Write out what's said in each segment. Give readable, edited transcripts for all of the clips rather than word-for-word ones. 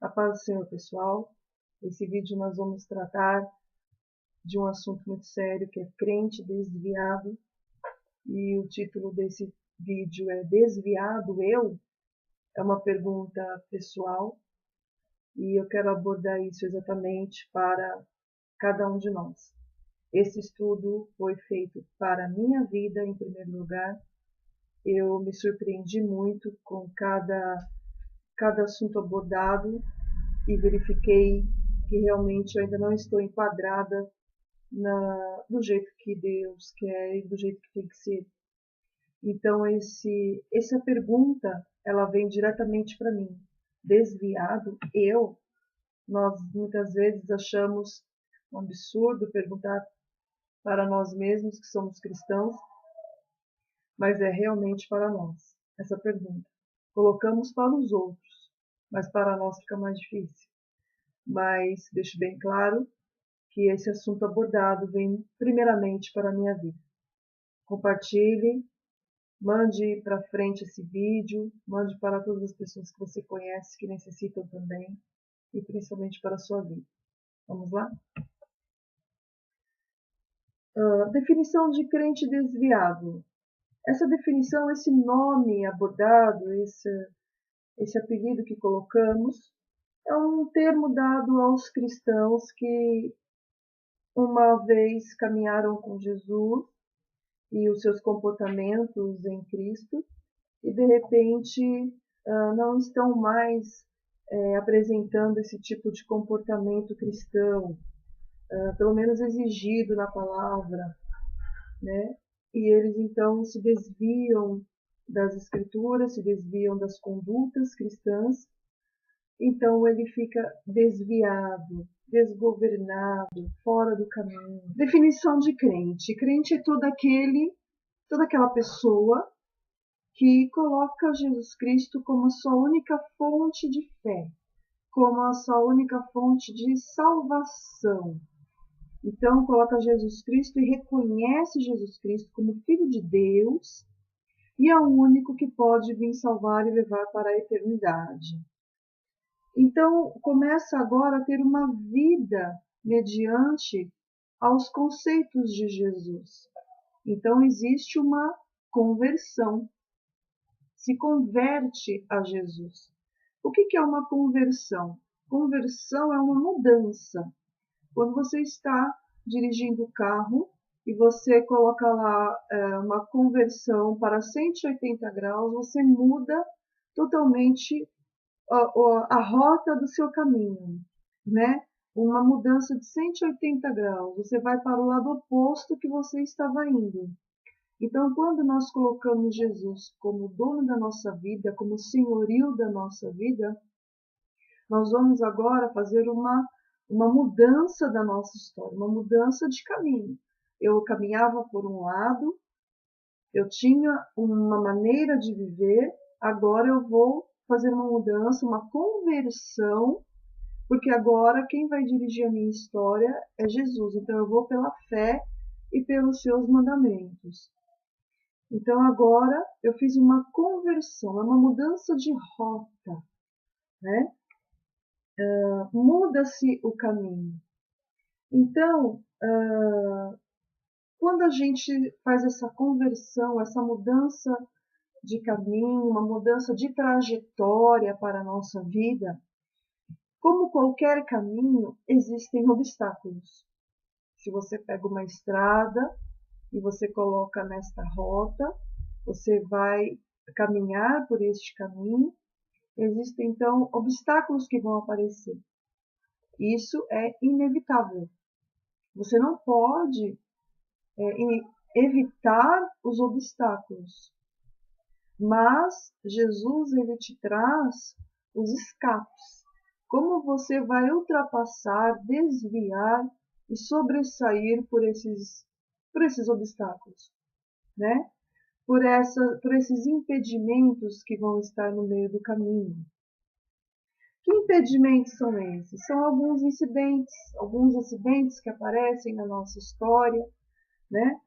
A paz do Senhor, pessoal. Nesse vídeo nós vamos tratar de um assunto muito sério, que é crente desviado. E o título desse vídeo é Desviado Eu? É uma pergunta pessoal e eu quero abordar isso exatamente para cada um de nós. Esse estudo foi feito para a minha vida, em primeiro lugar. Eu me surpreendi muito com cada assunto abordado e verifiquei que realmente eu ainda não estou enquadrada do jeito que Deus quer e do jeito que tem que ser. Então, essa pergunta, ela vem diretamente para mim. Desviado, eu? Nós muitas vezes achamos um absurdo perguntar para nós mesmos que somos cristãos, mas é realmente para nós essa pergunta. Colocamos para os outros, mas para nós fica mais difícil. Mas deixo bem claro que esse assunto abordado vem primeiramente para a minha vida. Compartilhe, mande para frente esse vídeo, mande para todas as pessoas que você conhece que necessitam também, e principalmente para a sua vida. Vamos lá? Definição de crente desviado. Essa definição, esse nome abordado, esse apelido que colocamos, é um termo dado aos cristãos que uma vez caminharam com Jesus e os seus comportamentos em Cristo, e de repente não estão mais apresentando esse tipo de comportamento cristão, pelo menos exigido na palavra, né? E eles então se desviam das escrituras, se desviam das condutas cristãs, então ele fica desviado, desgovernado, fora do caminho. Definição de crente. Crente é toda aquela pessoa que coloca Jesus Cristo como a sua única fonte de fé, como a sua única fonte de salvação. Então, coloca Jesus Cristo e reconhece Jesus Cristo como Filho de Deus e é o único que pode vir salvar e levar para a eternidade. Então, começa agora a ter uma vida mediante aos conceitos de Jesus. Então, existe uma conversão. Se converte a Jesus. O que é uma conversão? Conversão é uma mudança. Quando você está dirigindo o carro e você coloca lá uma conversão para 180 graus, você muda totalmente a rota do seu caminho, né? Uma mudança de 180 graus. Você vai para o lado oposto que você estava indo. Então, quando nós colocamos Jesus como dono da nossa vida, como senhorio da nossa vida, nós vamos agora fazer uma mudança da nossa história, uma mudança de caminho. Eu caminhava por um lado, eu tinha uma maneira de viver, agora eu vou fazer uma mudança, uma conversão, porque agora quem vai dirigir a minha história é Jesus. Então eu vou pela fé e pelos seus mandamentos. Então agora eu fiz uma conversão, é uma mudança de rota, né? Muda-se o caminho. Então, quando a gente faz essa conversão, essa mudança de caminho, uma mudança de trajetória para a nossa vida, como qualquer caminho, existem obstáculos. Se você pega uma estrada e você coloca nesta rota, você vai caminhar por este caminho, existem então obstáculos que vão aparecer. Isso é inevitável. Você não pode evitar os obstáculos, mas Jesus ele te traz os escapes. Como você vai ultrapassar, desviar e sobressair por esses obstáculos, né? Por esses impedimentos que vão estar no meio do caminho. Que impedimentos são esses? São alguns acidentes que aparecem na nossa história, né?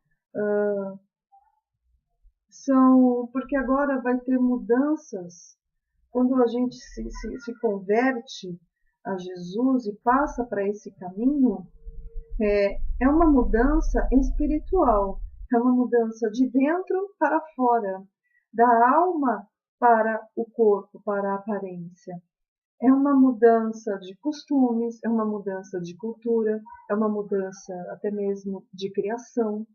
São porque agora vai ter mudanças quando a gente se converte a Jesus e passa para esse caminho, é uma mudança espiritual, é uma mudança de dentro para fora, da alma para o corpo, para a aparência. É uma mudança de costumes, é uma mudança de cultura, é uma mudança até mesmo de criação,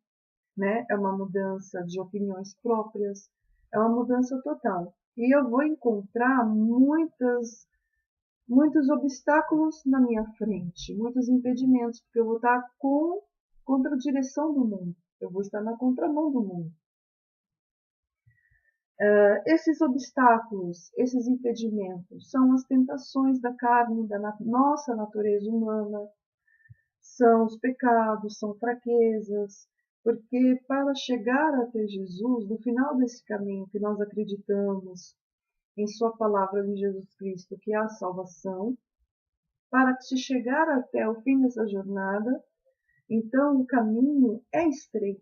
né? É uma mudança de opiniões próprias, é uma mudança total. E eu vou encontrar muitos obstáculos na minha frente, muitos impedimentos, porque eu vou estar contra a direção do mundo, eu vou estar na contramão do mundo. Esses obstáculos, esses impedimentos, são as tentações da carne, da nossa natureza humana, são os pecados, são fraquezas, porque para chegar até Jesus, no final desse caminho que nós acreditamos em sua palavra de Jesus Cristo, que é a salvação, para se chegar até o fim dessa jornada, então o caminho é estreito.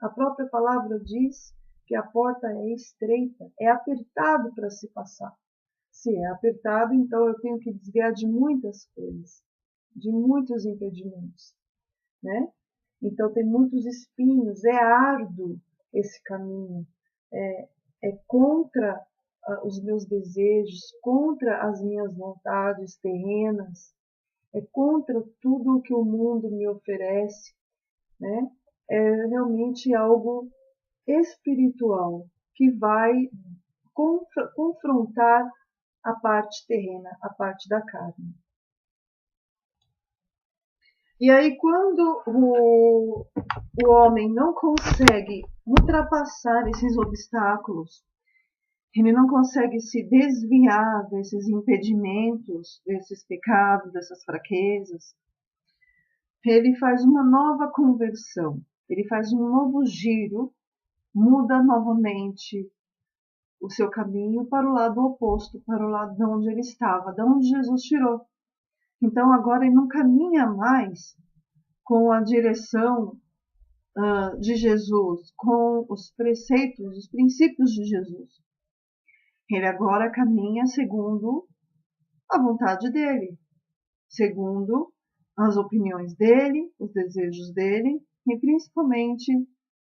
A própria palavra diz que a porta é estreita, é apertado para se passar. Se é apertado, então eu tenho que desviar de muitas coisas, de muitos impedimentos, né? Então tem muitos espinhos, é árduo esse caminho, é contra os meus desejos, contra as minhas vontades terrenas, é contra tudo o que o mundo me oferece, né? É realmente algo espiritual que vai confrontar a parte terrena, a parte da carne. E aí, quando o homem não consegue ultrapassar esses obstáculos, ele não consegue se desviar desses impedimentos, desses pecados, dessas fraquezas, ele faz uma nova conversão, ele faz um novo giro, muda novamente o seu caminho para o lado oposto, para o lado de onde ele estava, de onde Jesus tirou. Então agora ele não caminha mais com a direção de Jesus, com os preceitos, os princípios de Jesus. Ele agora caminha segundo a vontade dele, segundo as opiniões dele, os desejos dele e principalmente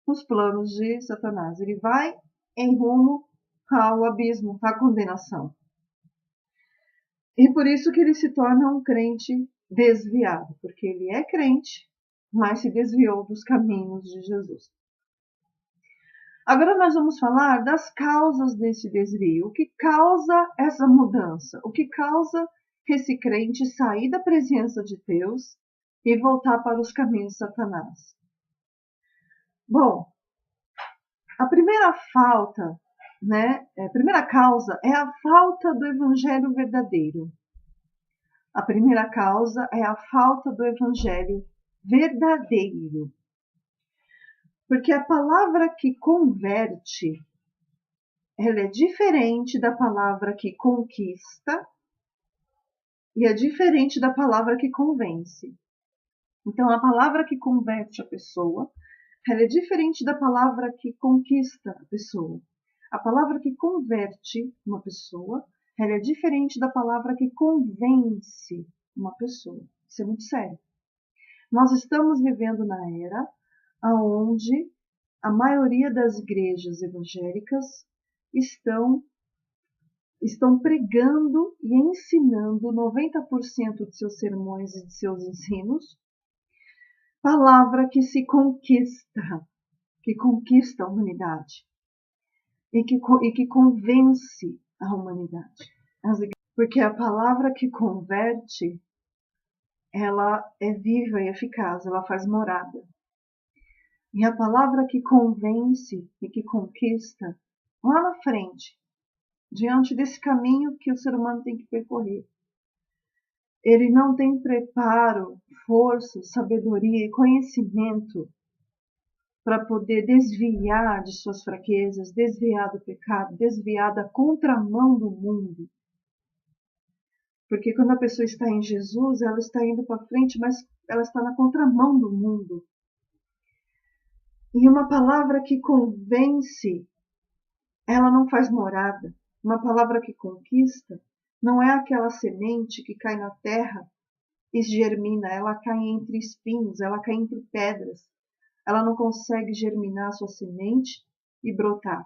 os planos de Satanás. Ele vai em rumo ao abismo, à condenação. E por isso que ele se torna um crente desviado, porque ele é crente, mas se desviou dos caminhos de Jesus. Agora nós vamos falar das causas desse desvio. O que causa essa mudança? O que causa esse crente sair da presença de Deus e voltar para os caminhos de Satanás? Bom, a primeira falta, a primeira causa é a falta do evangelho verdadeiro. A primeira causa é a falta do evangelho verdadeiro. Porque a palavra que converte, ela é diferente da palavra que conquista e é diferente da palavra que convence. Então, a palavra que converte a pessoa, ela é diferente da palavra que conquista a pessoa. A palavra que converte uma pessoa, ela é diferente da palavra que convence uma pessoa. Isso é muito sério. Nós estamos vivendo na era onde a maioria das igrejas evangélicas estão pregando e ensinando 90% de seus sermões e de seus ensinos, palavra que se conquista, que conquista a humanidade e que convence a humanidade. Porque a palavra que converte, ela é viva e eficaz, ela faz morada. E a palavra que convence e que conquista, lá na frente, diante desse caminho que o ser humano tem que percorrer, ele não tem preparo, força, sabedoria e conhecimento para poder desviar de suas fraquezas, desviar do pecado, desviar da contramão do mundo. Porque quando a pessoa está em Jesus, ela está indo para frente, mas ela está na contramão do mundo. E uma palavra que convence, ela não faz morada. Uma palavra que conquista não é aquela semente que cai na terra e germina, ela cai entre espinhos, ela cai entre pedras. Ela não consegue germinar sua semente e brotar.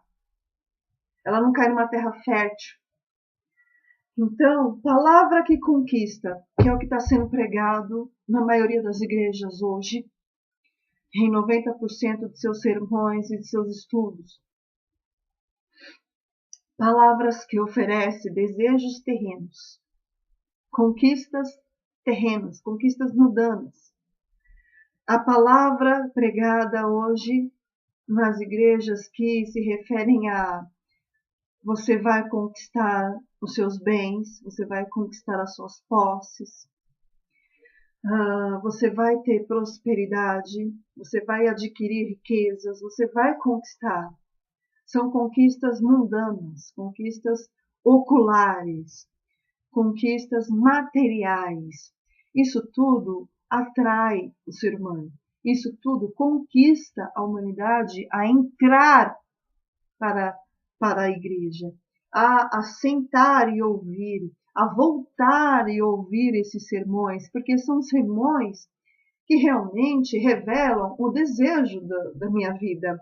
Ela não cai numa terra fértil. Então, palavra que conquista, que é o que está sendo pregado na maioria das igrejas hoje, em 90% de seus sermões e de seus estudos. Palavras que oferecem desejos terrenos, conquistas terrenas, conquistas mundanas. A palavra pregada hoje nas igrejas que se referem a você vai conquistar os seus bens, você vai conquistar as suas posses, você vai ter prosperidade, você vai adquirir riquezas, você vai conquistar. São conquistas mundanas, conquistas oculares, conquistas materiais. Isso tudo atrai o ser humano. Isso tudo conquista a humanidade a entrar para a igreja, a sentar e ouvir, a voltar e ouvir esses sermões, porque são sermões que realmente revelam o desejo da minha vida,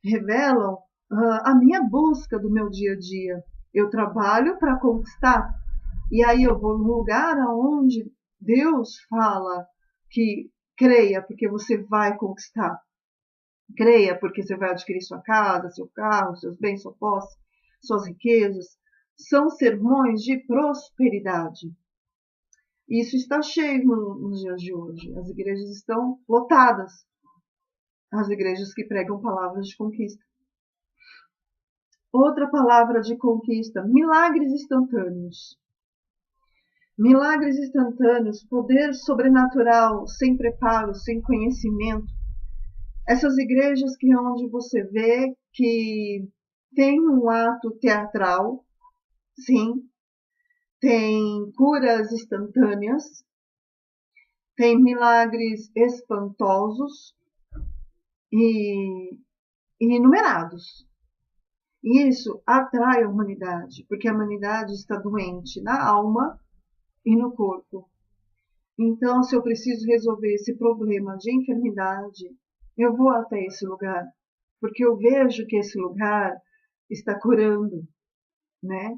revelam a minha busca do meu dia a dia. Eu trabalho para conquistar, e aí eu vou num lugar onde Deus fala que creia, porque você vai conquistar. Creia, porque você vai adquirir sua casa, seu carro, seus bens, sua posse, suas riquezas. São sermões de prosperidade. Isso está cheio nos dias de hoje. As igrejas estão lotadas. As igrejas que pregam palavras de conquista. Outra palavra de conquista, milagres instantâneos. Milagres instantâneos, poder sobrenatural, sem preparo, sem conhecimento. Essas igrejas que onde você vê que tem um ato teatral, sim, tem curas instantâneas, tem milagres espantosos e inenumerados. E isso atrai a humanidade, porque a humanidade está doente na alma e no corpo. Então, se eu preciso resolver esse problema de enfermidade, eu vou até esse lugar, porque eu vejo que esse lugar está curando, né?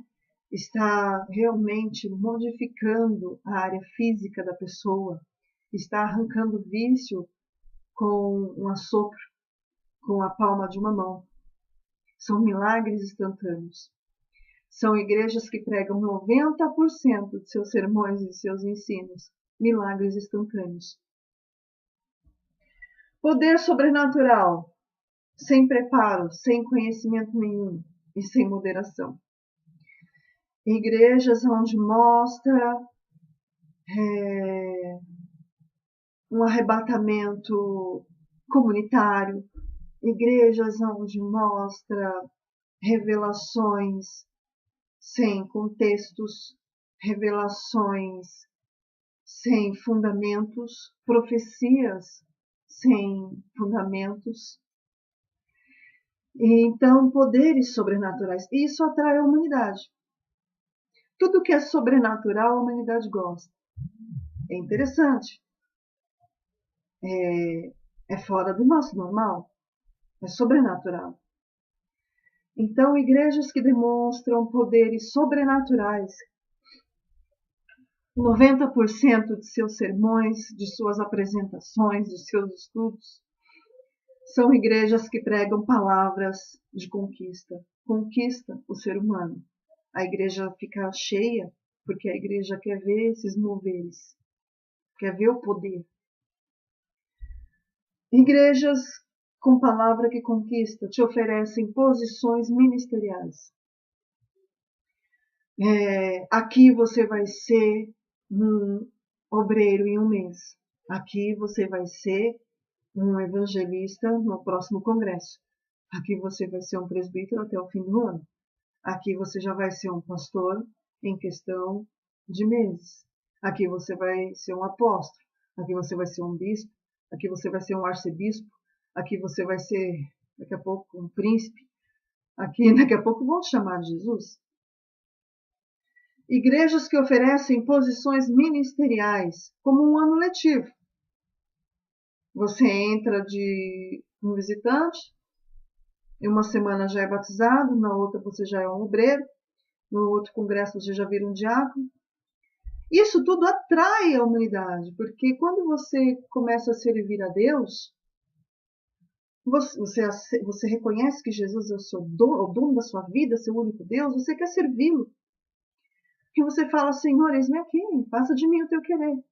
Está realmente modificando a área física da pessoa, está arrancando vício com um assopro, com a palma de uma mão. São milagres instantâneos. São igrejas que pregam 90% de seus sermões e de seus ensinos, milagres instantâneos. Poder sobrenatural, sem preparo, sem conhecimento nenhum e sem moderação. Igrejas onde mostra um arrebatamento comunitário, igrejas onde mostra revelações sem contextos, revelações sem fundamentos, profecias sem fundamentos. E então, poderes sobrenaturais. Isso atrai a humanidade. Tudo que é sobrenatural, a humanidade gosta. É interessante. É fora do nosso normal. É sobrenatural. Então, igrejas que demonstram poderes sobrenaturais, 90% de seus sermões, de suas apresentações, de seus estudos, são igrejas que pregam palavras de conquista. Conquista o ser humano. A igreja fica cheia porque a igreja quer ver esses moveres, quer ver o poder. Igrejas com palavra que conquista te oferecem posições ministeriais. Aqui você vai ser um obreiro em um mês. Aqui você vai ser um evangelista no próximo congresso. Aqui você vai ser um presbítero até o fim do ano. Aqui você já vai ser um pastor em questão de meses. Aqui você vai ser um apóstolo. Aqui você vai ser um bispo. Aqui você vai ser um arcebispo. Aqui você vai ser, daqui a pouco, um príncipe. Aqui, daqui a pouco, vão te chamar de Jesus. Igrejas que oferecem posições ministeriais, como um ano letivo. Você entra de um visitante, em uma semana já é batizado, na outra você já é um obreiro, no outro congresso você já vira um diácono. Isso tudo atrai a humanidade, porque quando você começa a servir a Deus, você reconhece que Jesus é o dono da sua vida, seu único Deus, você quer servi-lo. Que você fala, Senhor, eis-me aqui, faça de mim o teu querer.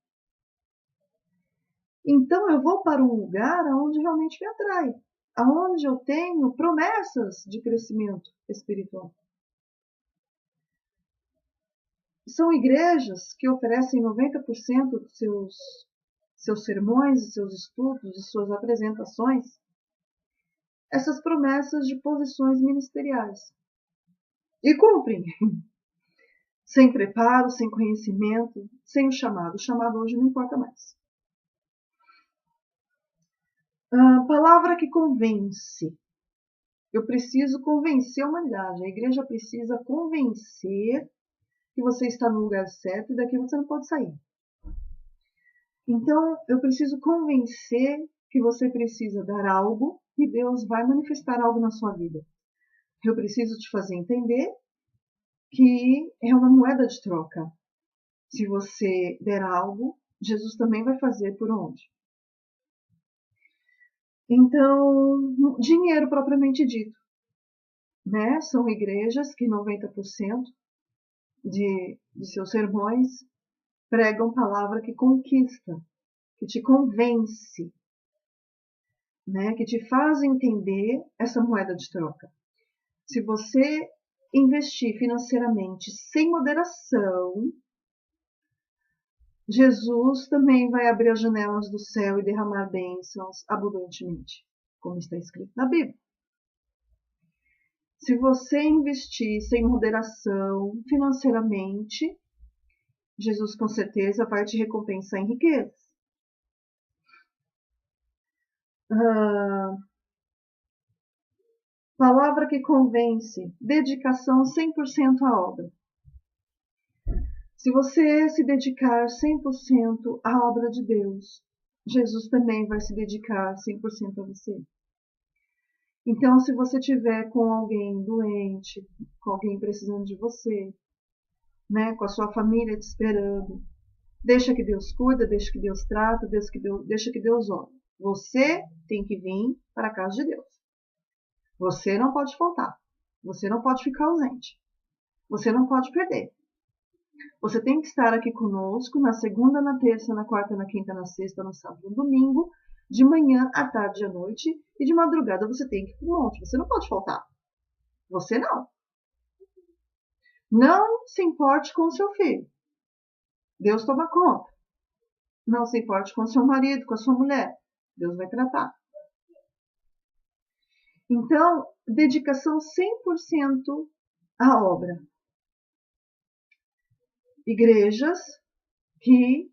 Então eu vou para um lugar onde realmente me atrai, aonde eu tenho promessas de crescimento espiritual. São igrejas que oferecem 90% dos seus sermões, seus estudos e suas apresentações, essas promessas de posições ministeriais. E cumprem, sem preparo, sem conhecimento, sem o chamado. O chamado hoje não importa mais. Palavra que convence. Eu preciso convencer a humanidade. A igreja precisa convencer que você está no lugar certo e daqui você não pode sair. Então, eu preciso convencer que você precisa dar algo e Deus vai manifestar algo na sua vida. Eu preciso te fazer entender que é uma moeda de troca. Se você der algo, Jesus também vai fazer por onde? Então, dinheiro propriamente dito, né? São igrejas que 90% de seus sermões pregam palavra que conquista, que te convence, né? Que te faz entender essa moeda de troca. Se você investir financeiramente sem moderação, Jesus também vai abrir as janelas do céu e derramar bênçãos abundantemente, como está escrito na Bíblia. Se você investir sem moderação financeiramente, Jesus com certeza vai te recompensar em riquezas. Palavra que convence, dedicação 100% à obra. Se você se dedicar 100% à obra de Deus, Jesus também vai se dedicar 100% a você. Então, se você tiver com alguém doente, com alguém precisando de você, né, com a sua família te esperando, deixa que Deus cuida, deixa que Deus trata, deixa que Deus olha. Você tem que vir para a casa de Deus. Você não pode faltar. Você não pode ficar ausente. Você não pode perder. Você tem que estar aqui conosco na segunda, na terça, na quarta, na quinta, na sexta, no sábado, no domingo, de manhã, à tarde e à noite, e de madrugada você tem que ir para o monte. Você não pode faltar. Você não. Não se importe com o seu filho. Deus toma conta. Não se importe com o seu marido, com a sua mulher. Deus vai tratar. Então, dedicação 100% à obra. Igrejas que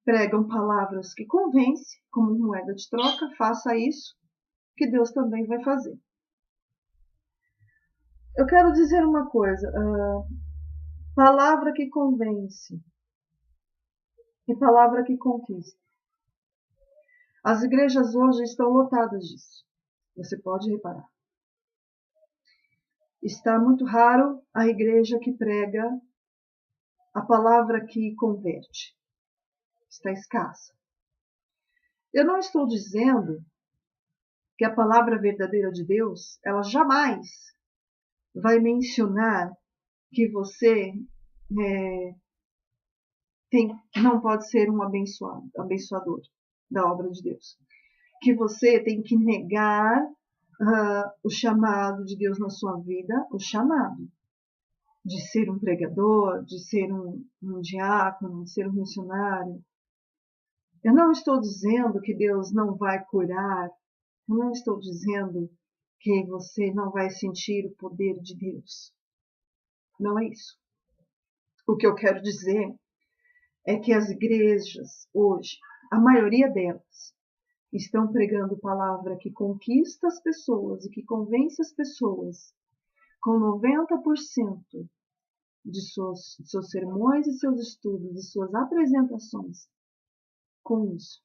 pregam palavras que convencem, como moeda de troca, faça isso, que Deus também vai fazer. Eu quero dizer uma coisa, palavra que convence e palavra que conquista. As igrejas hoje estão lotadas disso, você pode reparar. Está muito raro a igreja que prega a palavra que converte. Está escassa. Eu não estou dizendo que a palavra verdadeira de Deus, ela jamais vai mencionar que você não pode ser um abençoador da obra de Deus. Que você tem que negar o chamado de Deus na sua vida, o chamado de ser um pregador, de ser um diácono, de ser um missionário. Eu não estou dizendo que Deus não vai curar, eu não estou dizendo que você não vai sentir o poder de Deus. Não é isso. O que eu quero dizer é que as igrejas hoje, a maioria delas, estão pregando palavra que conquista as pessoas e que convence as pessoas com 90% de seus sermões e seus estudos, de suas apresentações com isso.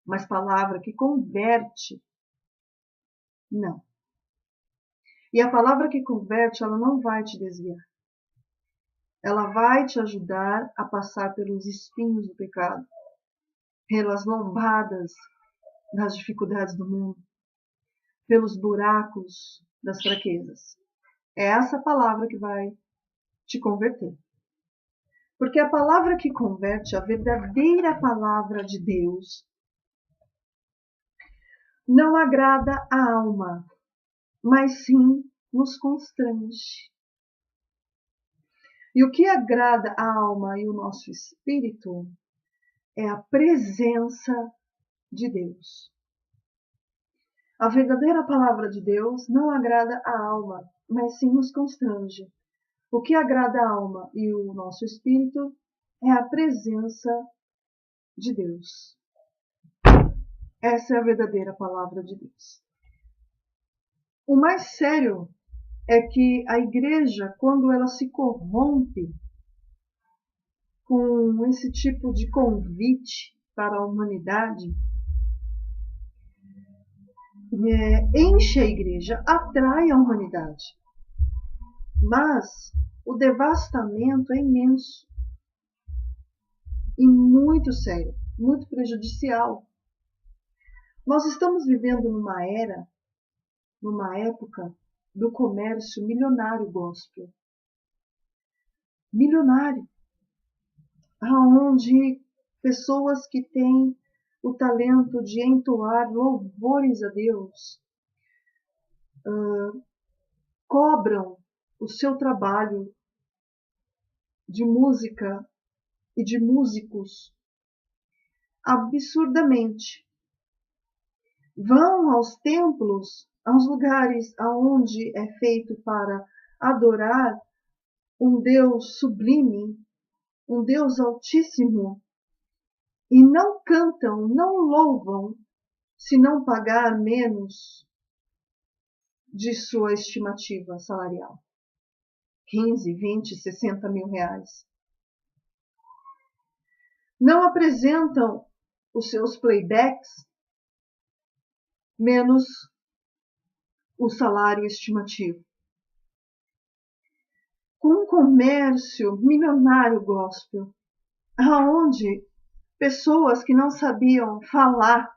Mas palavra que converte, não. E a palavra que converte, ela não vai te desviar. Ela vai te ajudar a passar pelos espinhos do pecado, pelas lombadas das dificuldades do mundo, pelos buracos das fraquezas. É essa palavra que vai te converter. Porque a palavra que converte, a verdadeira palavra de Deus, não agrada a alma, mas sim nos constrange. E o que agrada a alma e o nosso espírito é a presença de Deus. A verdadeira palavra de Deus não agrada a alma, mas sim nos constrange. O que agrada a alma e o nosso espírito é a presença de Deus. Essa é a verdadeira palavra de Deus. O mais sério é que a igreja, quando ela se corrompe com esse tipo de convite para a humanidade, enche a igreja, atrai a humanidade. Mas o devastamento é imenso e muito sério, muito prejudicial. Nós estamos vivendo numa época do comércio milionário gospel. Milionário. Onde pessoas que têm o talento de entoar louvores a Deus cobram o seu trabalho de música e de músicos absurdamente. Vão aos templos, aos lugares onde é feito para adorar um Deus sublime, um Deus altíssimo, e não cantam, não louvam, se não pagar menos de sua estimativa salarial. 15, 20, 60 mil reais. Não apresentam os seus playbacks menos o salário estimativo. Com um comércio milionário gospel, aonde pessoas que não sabiam falar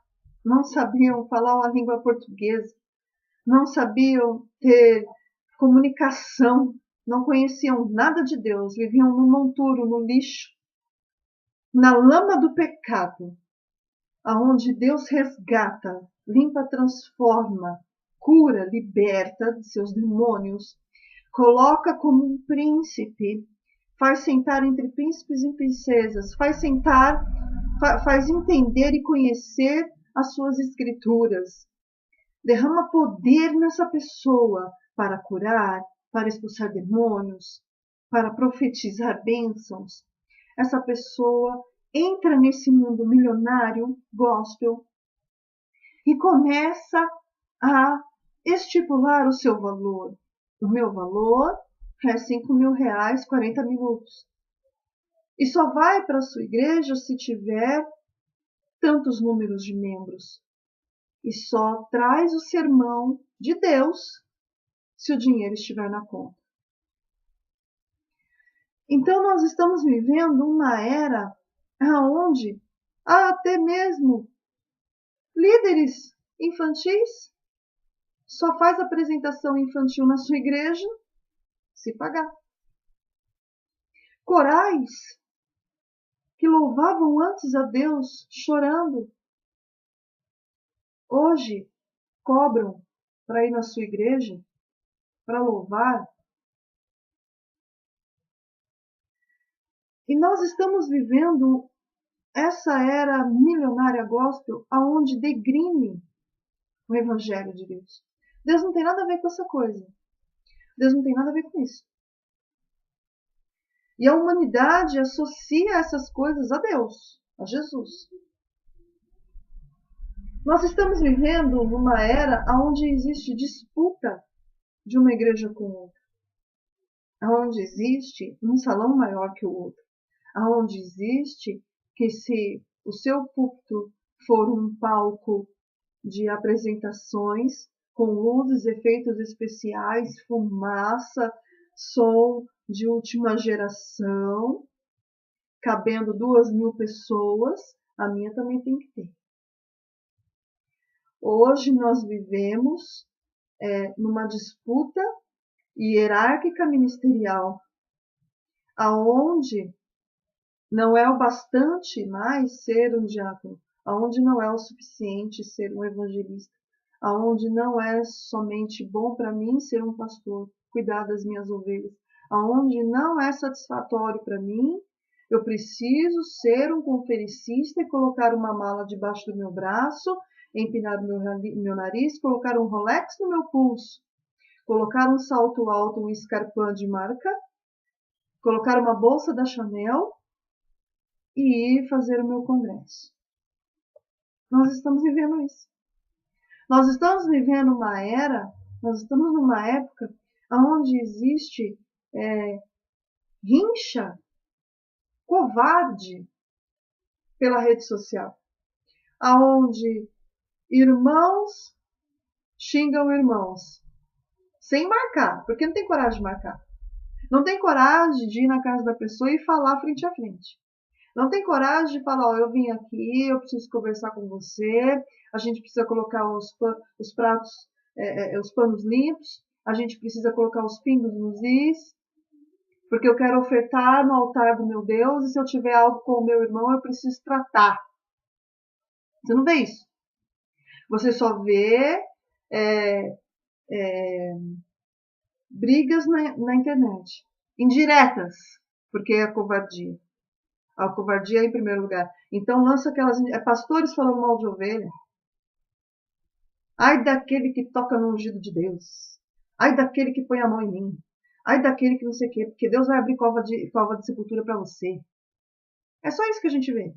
a língua portuguesa, não sabiam ter comunicação, não conheciam nada de Deus, viviam no monturo, no lixo, na lama do pecado, aonde Deus resgata, limpa, transforma, cura, liberta de seus demônios, coloca como um príncipe, faz sentar entre príncipes e princesas, faz entender e conhecer as suas escrituras, derrama poder nessa pessoa para curar, para expulsar demônios, para profetizar bênçãos. Essa pessoa entra nesse mundo milionário, gospel, e começa a estipular o seu valor. O meu valor é 5 mil reais, 40 minutos. E só vai para a sua igreja se tiver tantos números de membros. E só traz o sermão de Deus se o dinheiro estiver na conta. Então nós estamos vivendo uma era onde há até mesmo líderes infantis só faz apresentação infantil na sua igreja se pagar. Corais que louvavam antes a Deus chorando, hoje cobram para ir na sua igreja, para louvar. E nós estamos vivendo essa era milionária gospel aonde degrine o evangelho de Deus. Deus não tem nada a ver com essa coisa. Deus não tem nada a ver com isso. E a humanidade associa essas coisas a Deus, a Jesus. Nós estamos vivendo numa era onde existe disputa de uma igreja com outra. aonde existe um salão maior que o outro, aonde existe que se o seu púlpito for um palco de apresentações com luzes, efeitos especiais, fumaça, som de última geração, cabendo 2.000 pessoas, a minha também tem que ter. Hoje nós vivemos numa disputa hierárquica ministerial, aonde não é o bastante mais ser um diácono, aonde não é o suficiente ser um evangelista, aonde não é somente bom para mim ser um pastor, cuidar das minhas ovelhas, aonde não é satisfatório para mim, eu preciso ser um conferencista e colocar uma mala debaixo do meu braço, empinar meu nariz, colocar um Rolex no meu pulso, colocar um salto alto, um escarpão de marca, colocar uma bolsa da Chanel e ir fazer o meu congresso. Nós estamos vivendo isso. Nós estamos vivendo uma era, nós estamos numa época onde existe rincha covarde pela rede social, aonde irmãos xingam irmãos, sem marcar, porque não tem coragem de marcar. Não tem coragem de ir na casa da pessoa e falar frente a frente. Não tem coragem de falar, eu vim aqui, eu preciso conversar com você, a gente precisa colocar os pratos, os panos limpos, a gente precisa colocar os pingos nos is, porque eu quero ofertar no altar do meu Deus, e se eu tiver algo com o meu irmão, eu preciso tratar. Você não vê isso. Você só vê brigas na internet, indiretas, porque é covardia. A covardia é em primeiro lugar. Então lança aquelas pastores falando mal de ovelha. Ai daquele que toca no ungido de Deus. Ai daquele que põe a mão em mim. Ai daquele que não sei o quê, porque Deus vai abrir cova de sepultura para você. É só isso que a gente vê.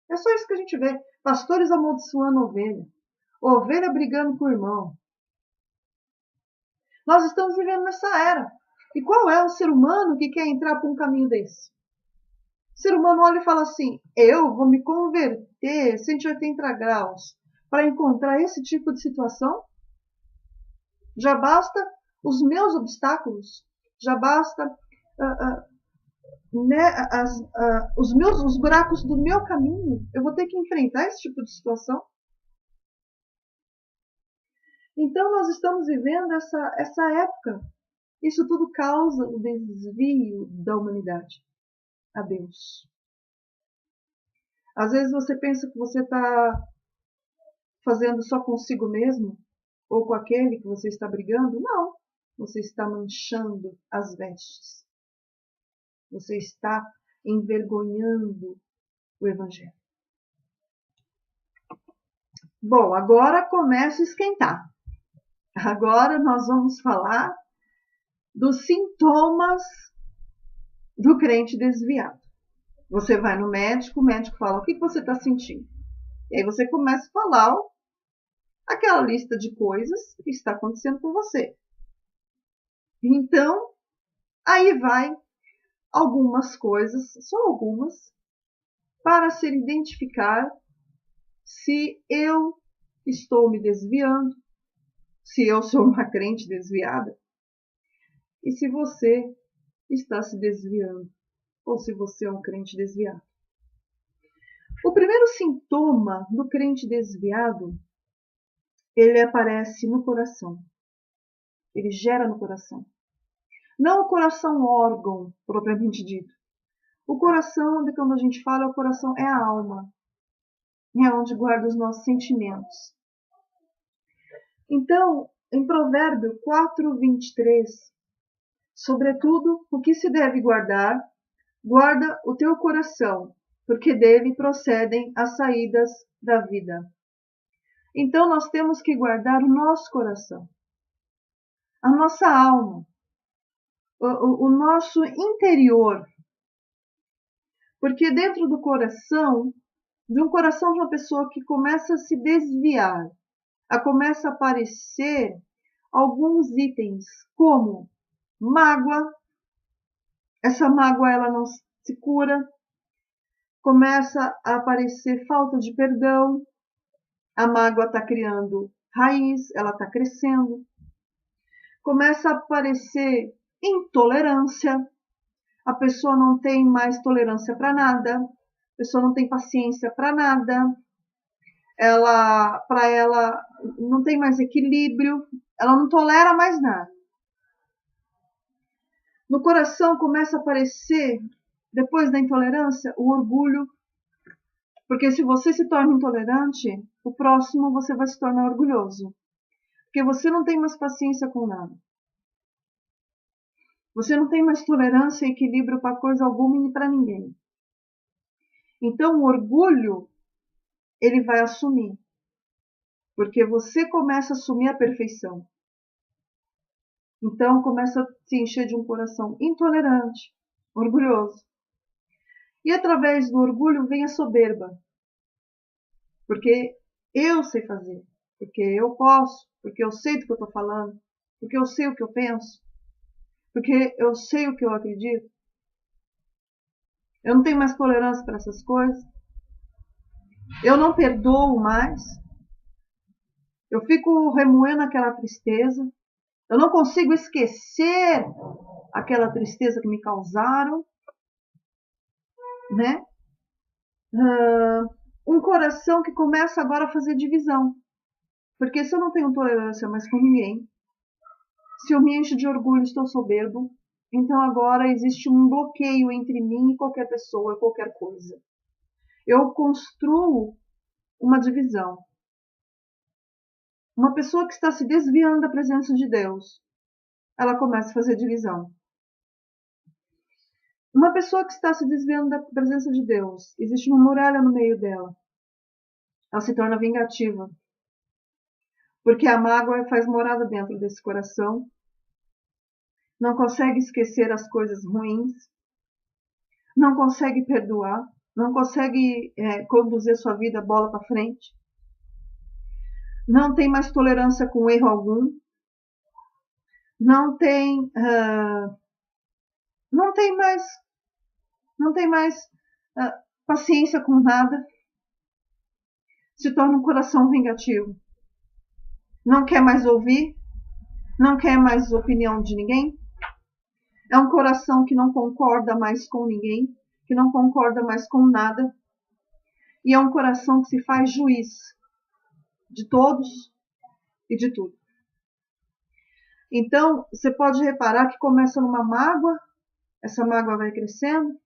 É só isso que a gente vê. Pastores amaldiçoando ovelha. Ovelha brigando com o irmão. Nós estamos vivendo nessa era. E qual é o ser humano que quer entrar por um caminho desse? O ser humano olha e fala assim, eu vou me converter 180 graus para encontrar esse tipo de situação? Já basta os meus obstáculos? Já basta os buracos do meu caminho? Eu vou ter que enfrentar esse tipo de situação? Então nós estamos vivendo essa época. Isso tudo causa o desvio da humanidade a Deus. Às vezes você pensa que você está fazendo só consigo mesmo, ou com aquele que você está brigando. Não, você está manchando as vestes. Você está envergonhando o Evangelho. Bom, agora começa a esquentar. Agora nós vamos falar dos sintomas do crente desviado. Você vai no médico, o médico fala, o que você está sentindo? E aí você começa a falar aquela lista de coisas que está acontecendo com você. Então, aí vai algumas coisas, só algumas, para se identificar se eu estou me desviando, se eu sou uma crente desviada, e se você está se desviando, ou se você é um crente desviado. O primeiro sintoma do crente desviado, ele aparece no coração. Ele gera no coração. Não o coração órgão, propriamente dito. O coração, quando a gente fala, o coração é a alma. É onde guarda os nossos sentimentos. Então, em Provérbio 4:23, sobretudo, o que se deve guardar, guarda o teu coração, porque dele procedem as saídas da vida. Então, nós temos que guardar o nosso coração, a nossa alma, o nosso interior. Porque dentro do coração, de uma pessoa que começa a se desviar, começa a aparecer alguns itens, como mágoa, essa mágoa ela não se cura, começa a aparecer falta de perdão, a mágoa está criando raiz, ela está crescendo, começa a aparecer intolerância, a pessoa não tem mais tolerância para nada, a pessoa não tem paciência para nada, para ela não tem mais equilíbrio, ela não tolera mais nada. No coração começa a aparecer, depois da intolerância, o orgulho, porque se você se torna intolerante, o próximo você vai se tornar orgulhoso, porque você não tem mais paciência com nada. Você não tem mais tolerância e equilíbrio para coisa alguma e para ninguém. Então o orgulho, ele vai assumir, porque você começa a assumir a perfeição. Então começa a se encher de um coração intolerante, orgulhoso. E através do orgulho vem a soberba, porque eu sei fazer, porque eu posso, porque eu sei do que eu estou falando, porque eu sei o que eu penso, porque eu sei o que eu acredito. Eu não tenho mais tolerância para essas coisas. Eu não perdoo mais. Eu fico remoendo aquela tristeza. Eu não consigo esquecer aquela tristeza que me causaram, né? Um coração que começa agora a fazer divisão. Porque se eu não tenho tolerância mais com ninguém, se eu me encho de orgulho e estou soberbo, então agora existe um bloqueio entre mim e qualquer pessoa, qualquer coisa. Eu construo uma divisão. Uma pessoa que está se desviando da presença de Deus, ela começa a fazer divisão. Uma pessoa que está se desviando da presença de Deus, existe uma muralha no meio dela. Ela se torna vingativa. Porque a mágoa faz morada dentro desse coração. Não consegue esquecer as coisas ruins. Não consegue perdoar. Não consegue conduzir sua vida bola para frente. Não tem mais tolerância com erro algum. Não tem mais paciência com nada. Se torna um coração vingativo. Não quer mais ouvir. Não quer mais opinião de ninguém. É um coração que não concorda mais com ninguém, que não concorda mais com nada. E é um coração que se faz juiz de todos e de tudo. Então, você pode reparar que começa numa mágoa, essa mágoa vai crescendo,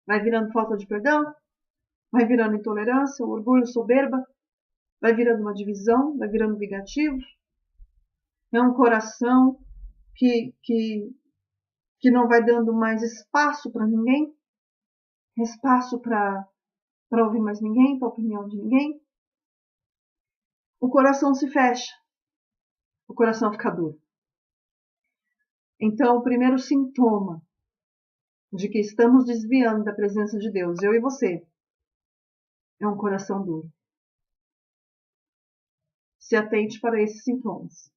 vai virando falta de perdão, vai virando intolerância, orgulho, soberba, vai virando uma divisão, vai virando vingativo. É um coração que não vai dando mais espaço para ninguém, espaço para ouvir mais ninguém, para a opinião de ninguém. O coração se fecha, o coração fica duro. Então, o primeiro sintoma de que estamos desviando da presença de Deus, eu e você, é um coração duro. Se atente para esses sintomas.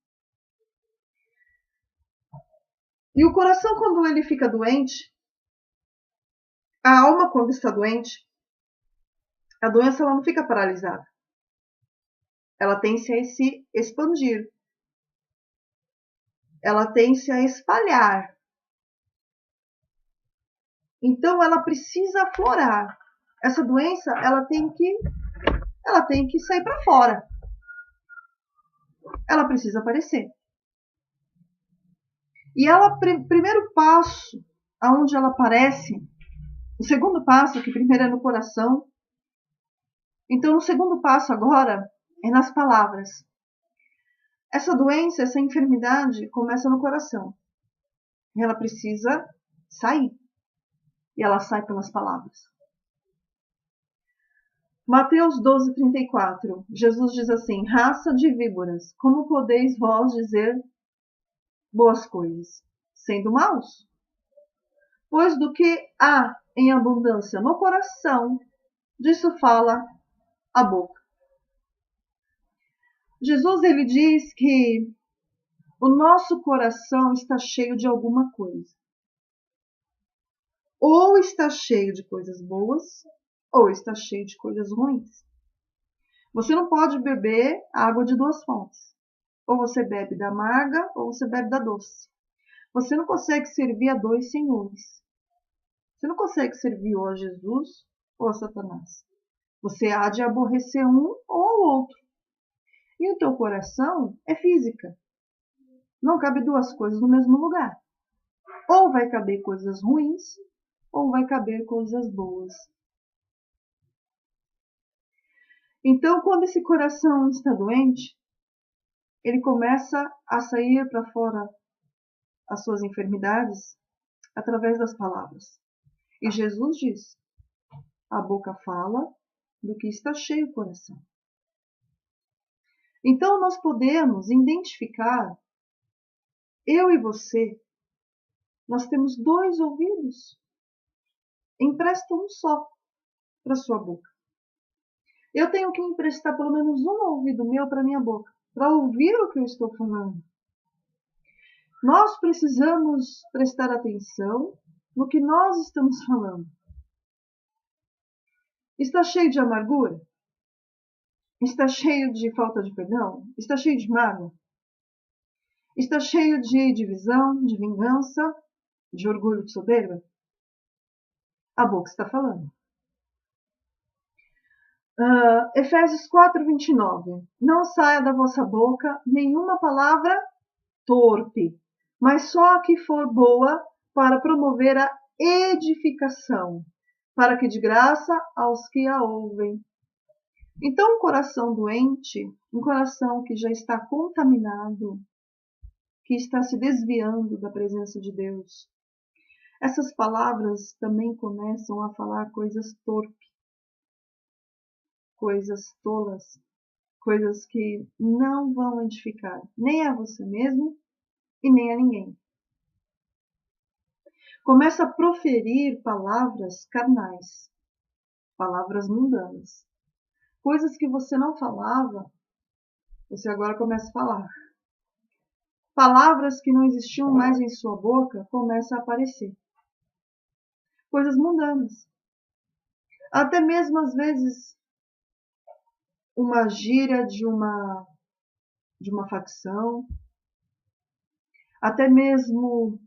E o coração, quando ele fica doente, a alma, quando está doente, a doença ela não fica paralisada. Ela tende a se expandir. Ela tende a espalhar. Então, ela precisa aflorar. Essa doença, ela tem que sair para fora. Ela precisa aparecer. E ela, primeiro passo, aonde ela aparece, o segundo passo, que primeiro é no coração. Então, o segundo passo agora é nas palavras. Essa doença, essa enfermidade começa no coração. E ela precisa sair. E ela sai pelas palavras. Mateus 12:34. Jesus diz assim: raça de víboras, como podeis vós dizer boas coisas, sendo maus? Pois do que há em abundância no coração, disso fala a boca. Jesus ele diz que o nosso coração está cheio de alguma coisa. Ou está cheio de coisas boas, ou está cheio de coisas ruins. Você não pode beber água de duas fontes. Ou você bebe da amarga, ou você bebe da doce. Você não consegue servir a dois senhores. Você não consegue servir ou a Jesus ou a Satanás. Você há de aborrecer um ou ao outro. E o teu coração é física. Não cabe duas coisas no mesmo lugar. Ou vai caber coisas ruins, ou vai caber coisas boas. Então, quando esse coração está doente, ele começa a sair para fora as suas enfermidades através das palavras. E Jesus diz: a boca fala do que está cheio o coração. Então, nós podemos identificar, eu e você, nós temos dois ouvidos. Empresta um só para sua boca. Eu tenho que emprestar pelo menos um ouvido meu para minha boca, para ouvir o que eu estou falando. Nós precisamos prestar atenção no que nós estamos falando. Está cheio de amargura? Está cheio de falta de perdão? Está cheio de mágoa? Está cheio de divisão, de vingança, de orgulho, de soberba? A boca está falando. Efésios 4:29. Não saia da vossa boca nenhuma palavra torpe, mas só a que for boa para promover a edificação, para que de graça aos que a ouvem. Então, um coração doente, um coração que já está contaminado, que está se desviando da presença de Deus, essas palavras também começam a falar coisas torpes, coisas tolas, coisas que não vão edificar nem a você mesmo e nem a ninguém. Começa a proferir palavras carnais, palavras mundanas. Coisas que você não falava, você agora começa a falar. Palavras que não existiam mais em sua boca começam a aparecer. Coisas mundanas. Até mesmo, às vezes, uma gíria de uma facção. Até mesmo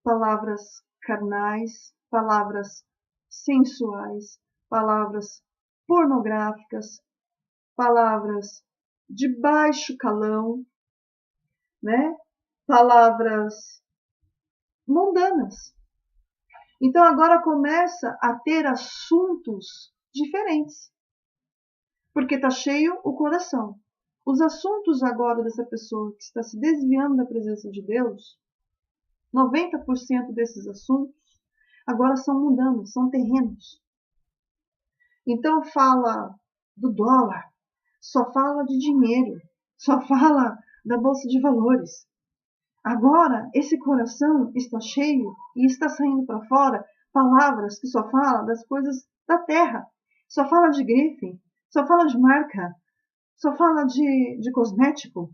palavras carnais, palavras sensuais, palavras pornográficas, palavras de baixo calão, né? Palavras mundanas. Então agora começa a ter assuntos diferentes, porque está cheio o coração. Os assuntos agora dessa pessoa que está se desviando da presença de Deus, 90% desses assuntos agora são mundanos, são terrenos. Então fala do dólar, só fala de dinheiro, só fala da bolsa de valores. Agora esse coração está cheio e está saindo para fora palavras que só falam das coisas da terra, só fala de grife, só fala de marca, só fala de cosmético,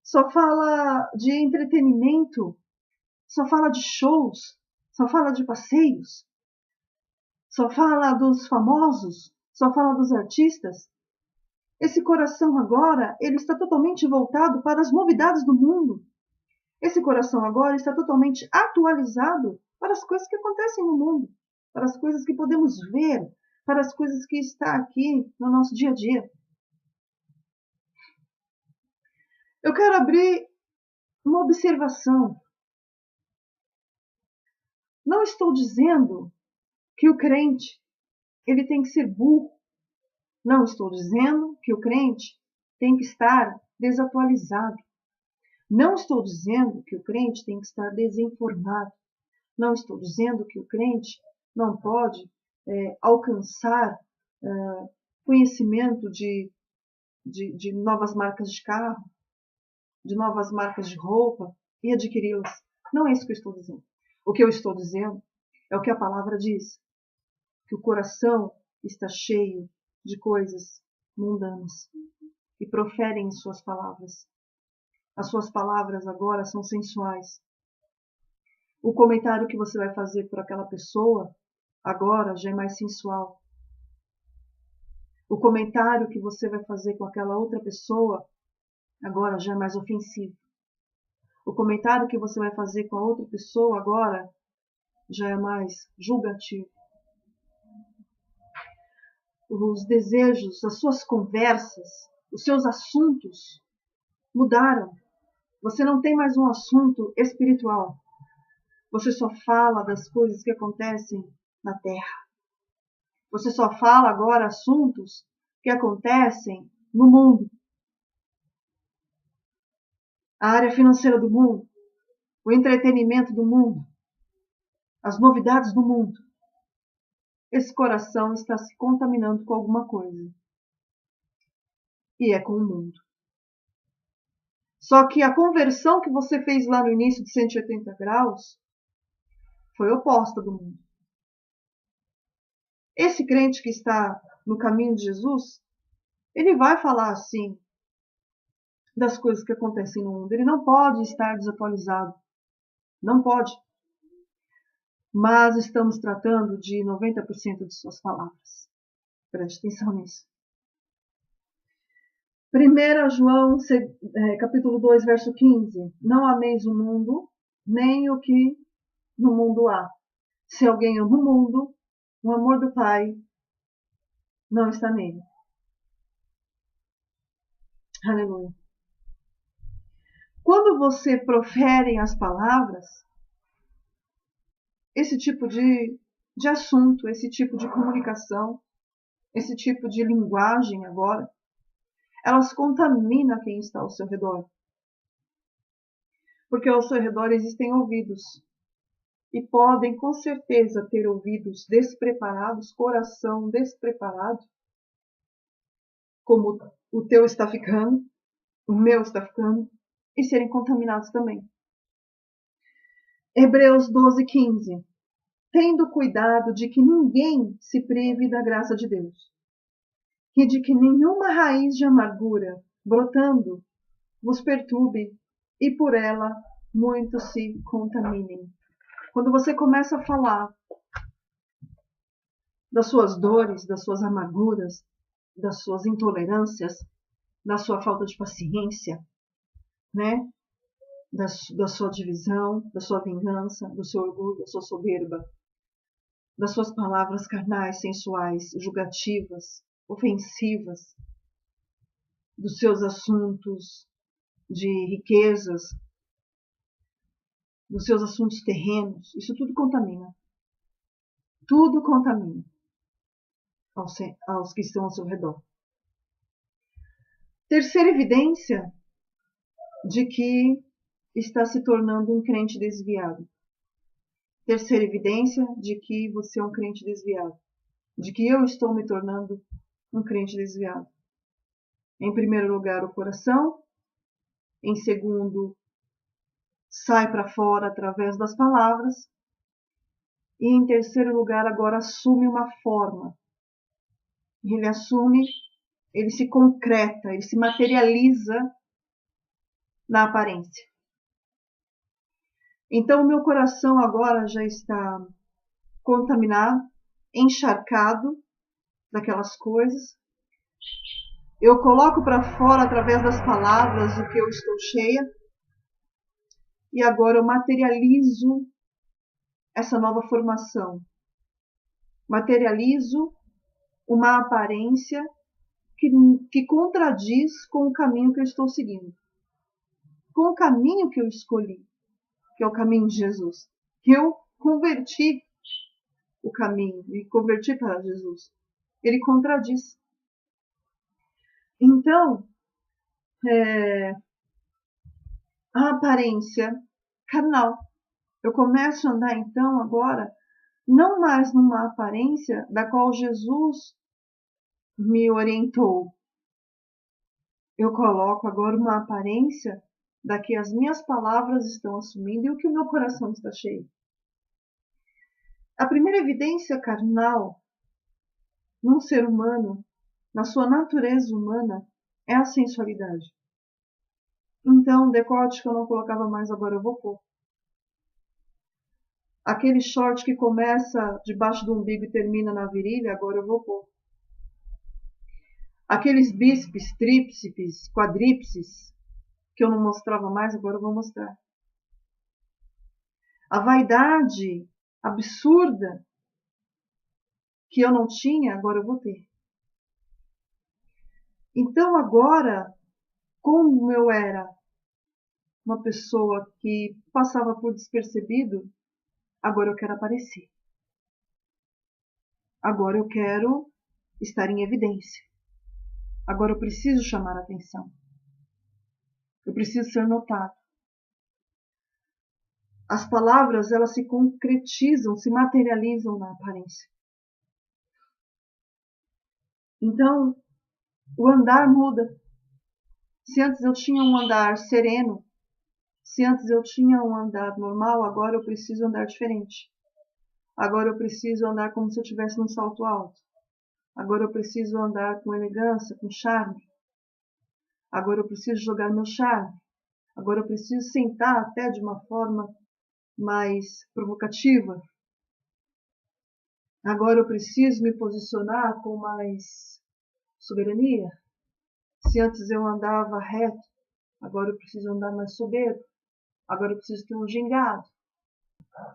só fala de entretenimento, só fala de shows, só fala de passeios, só fala dos famosos, só fala dos artistas. Esse coração agora, ele está totalmente voltado para as novidades do mundo. Esse coração agora está totalmente atualizado para as coisas que acontecem no mundo, para as coisas que podemos ver, para as coisas que estão aqui no nosso dia a dia. Eu quero abrir uma observação. Não estou dizendo que o crente ele tem que ser burro. Não estou dizendo que o crente tem que estar desatualizado. Não estou dizendo que o crente tem que estar desinformado. Não estou dizendo que o crente não pode alcançar conhecimento de novas marcas de carro, de novas marcas de roupa e adquiri-las. Não é isso que eu estou dizendo. O que eu estou dizendo é o que a palavra diz, que o coração está cheio de coisas mundanas e proferem suas palavras. As suas palavras agora são sensuais. O comentário que você vai fazer por aquela pessoa agora já é mais sensual. O comentário que você vai fazer com aquela outra pessoa agora já é mais ofensivo. O comentário que você vai fazer com a outra pessoa agora já é mais julgativo. Os desejos, as suas conversas, os seus assuntos mudaram. Você não tem mais um assunto espiritual. Você só fala das coisas que acontecem na Terra. Você só fala agora assuntos que acontecem no mundo. A área financeira do mundo, o entretenimento do mundo, as novidades do mundo. Esse coração está se contaminando com alguma coisa. E é com o mundo. Só que a conversão que você fez lá no início de 180 graus foi oposta do mundo. Esse crente que está no caminho de Jesus, ele vai falar assim das coisas que acontecem no mundo. Ele não pode estar desatualizado. Não pode. Mas estamos tratando de 90% de suas palavras. Preste atenção nisso. 1 João, capítulo 2, verso 15. Não ameis o mundo, nem o que no mundo há. Se alguém ama o mundo, o amor do Pai não está nele. Aleluia. Quando você profere as palavras, esse tipo de assunto, esse tipo de comunicação, esse tipo de linguagem agora, elas contaminam quem está ao seu redor. Porque ao seu redor existem ouvidos. E podem com certeza ter ouvidos despreparados, coração despreparado, como o teu está ficando, o meu está ficando, e serem contaminados também. Hebreus 12, 15. Tendo cuidado de que ninguém se prive da graça de Deus, e de que nenhuma raiz de amargura, brotando, vos perturbe, e por ela muitos se contaminem. Quando você começa a falar das suas dores, das suas amarguras, das suas intolerâncias, da sua falta de paciência, né? Da sua divisão, da sua vingança, do seu orgulho, da sua soberba, das suas palavras carnais, sensuais, julgativas, ofensivas, dos seus assuntos de riquezas, dos seus assuntos terrenos. Isso tudo contamina. Tudo contamina aos que estão ao seu redor. Terceira evidência de que está se tornando um crente desviado. Terceira evidência de que você é um crente desviado. De que eu estou me tornando um crente desviado. Em primeiro lugar, o coração. Em segundo, sai para fora através das palavras. E em terceiro lugar, agora assume uma forma. Ele se concreta, ele se materializa na aparência. Então o meu coração agora já está contaminado, encharcado daquelas coisas. Eu coloco para fora através das palavras o que eu estou cheia. E agora eu materializo essa nova formação. Materializo uma aparência que contradiz com o caminho que eu estou seguindo. Com o caminho que eu escolhi, que é o caminho de Jesus. Que eu converti o caminho e converti para Jesus. Ele contradiz. Então, a aparência carnal. Eu começo a andar então agora, não mais numa aparência da qual Jesus me orientou. Eu coloco agora uma aparência da que as minhas palavras estão assumindo e o que o meu coração está cheio. A primeira evidência carnal num ser humano, na sua natureza humana, é a sensualidade. Então, decote que eu não colocava mais, agora eu vou pôr. Aquele short que começa debaixo do umbigo e termina na virilha, agora eu vou pôr. Aqueles bíceps, tríceps, quadríceps que eu não mostrava mais, agora eu vou mostrar. A vaidade absurda que eu não tinha, agora eu vou ter. Então agora, como eu era uma pessoa que passava por despercebido, agora eu quero aparecer. Agora eu quero estar em evidência. Agora eu preciso chamar a atenção. Eu preciso ser notado. As palavras, elas se concretizam, se materializam na aparência. Então, o andar muda. Se antes eu tinha um andar sereno, se antes eu tinha um andar normal, agora eu preciso andar diferente. Agora eu preciso andar como se eu estivesse num salto alto. Agora eu preciso andar com elegância, com charme. Agora eu preciso jogar meu charme. Agora eu preciso sentar até de uma forma mais provocativa. Agora eu preciso me posicionar com mais soberania. Se antes eu andava reto, agora eu preciso andar mais soberbo. Agora eu preciso ter um gingado.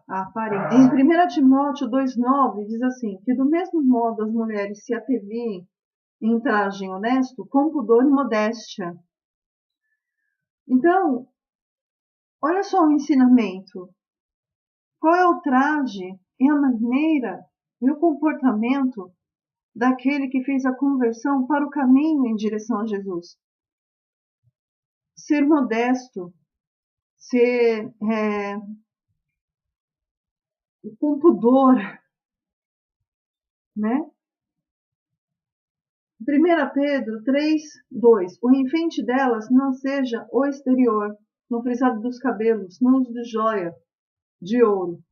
A aparência. Em 1 Timóteo 2,9 diz assim, que do mesmo modo as mulheres se ateviem em trajem honesto, com pudor e modéstia. Então, olha só o ensinamento. Qual é o traje e a maneira e o comportamento daquele que fez a conversão para o caminho em direção a Jesus? Ser modesto, ser com pudor, né? 1 Pedro 3:2. O enfeite delas não seja o exterior, no frisado dos cabelos, no uso de joia, de ouro.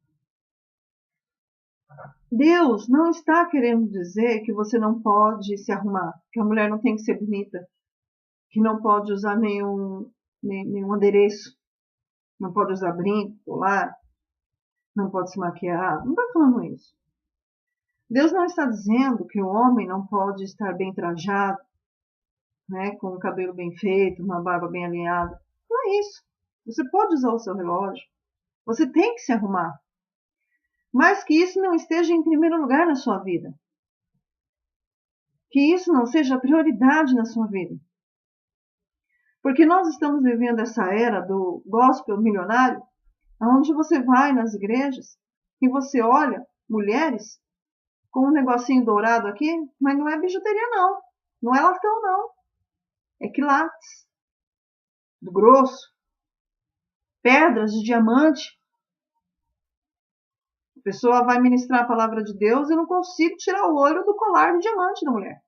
Deus não está querendo dizer que você não pode se arrumar, que a mulher não tem que ser bonita, que não pode usar nenhum adereço, não pode usar brinco, colar, não pode se maquiar. Não está falando isso. Deus não está dizendo que o homem não pode estar bem trajado, né, com o cabelo bem feito, uma barba bem alinhada. Não é isso. Você pode usar o seu relógio. Você tem que se arrumar. Mas que isso não esteja em primeiro lugar na sua vida. Que isso não seja a prioridade na sua vida. Porque nós estamos vivendo essa era do gospel milionário, onde você vai nas igrejas e você olha mulheres com um negocinho dourado aqui, mas não é bijuteria não. Não é latão não. É quilates. Do grosso. Pedras de diamante. A pessoa vai ministrar a palavra de Deus e não consigo tirar o ouro do colar de diamante da mulher.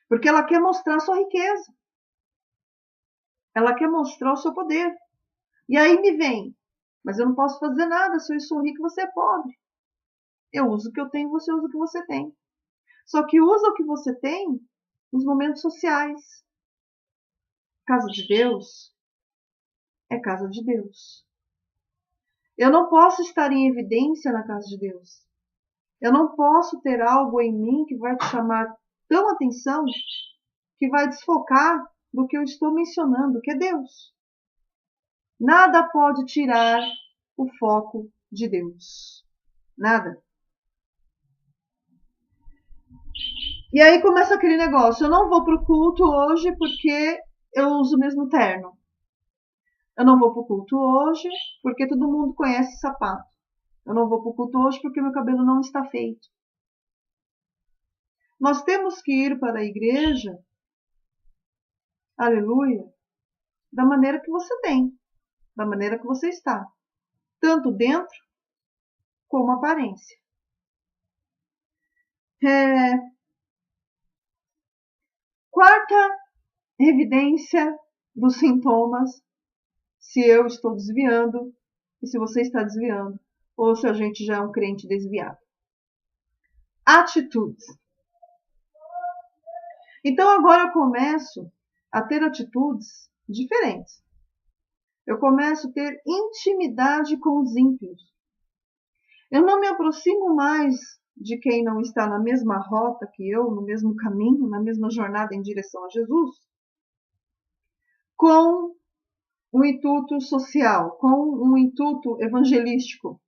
Porque ela quer mostrar a sua riqueza. Ela quer mostrar o seu poder. E aí me vem, mas eu não posso fazer nada se eu sou rico e você é pobre. Eu uso o que eu tenho, você usa o que você tem. Só que usa o que você tem nos momentos sociais. Casa de Deus é casa de Deus. Eu não posso estar em evidência na casa de Deus. Eu não posso ter algo em mim que vai te chamar tão atenção que vai desfocar do que eu estou mencionando, que é Deus. Nada pode tirar o foco de Deus. Nada. E aí começa aquele negócio. Eu não vou para o culto hoje porque eu uso o mesmo terno. Eu não vou para o culto hoje porque todo mundo conhece sapato. Eu não vou para o culto hoje porque meu cabelo não está feito. Nós temos que ir para a igreja, aleluia, da maneira que você tem, da maneira que você está. Tanto dentro como aparência. Quarta evidência dos sintomas, se eu estou desviando e se você está desviando, ou se a gente já é um crente desviado. Atitudes. Então agora eu começo a ter atitudes diferentes. Eu começo a ter intimidade com os ímpios. Eu não me aproximo mais de quem não está na mesma rota que eu, no mesmo caminho, na mesma jornada em direção a Jesus, com um intuito social, com um intuito evangelístico.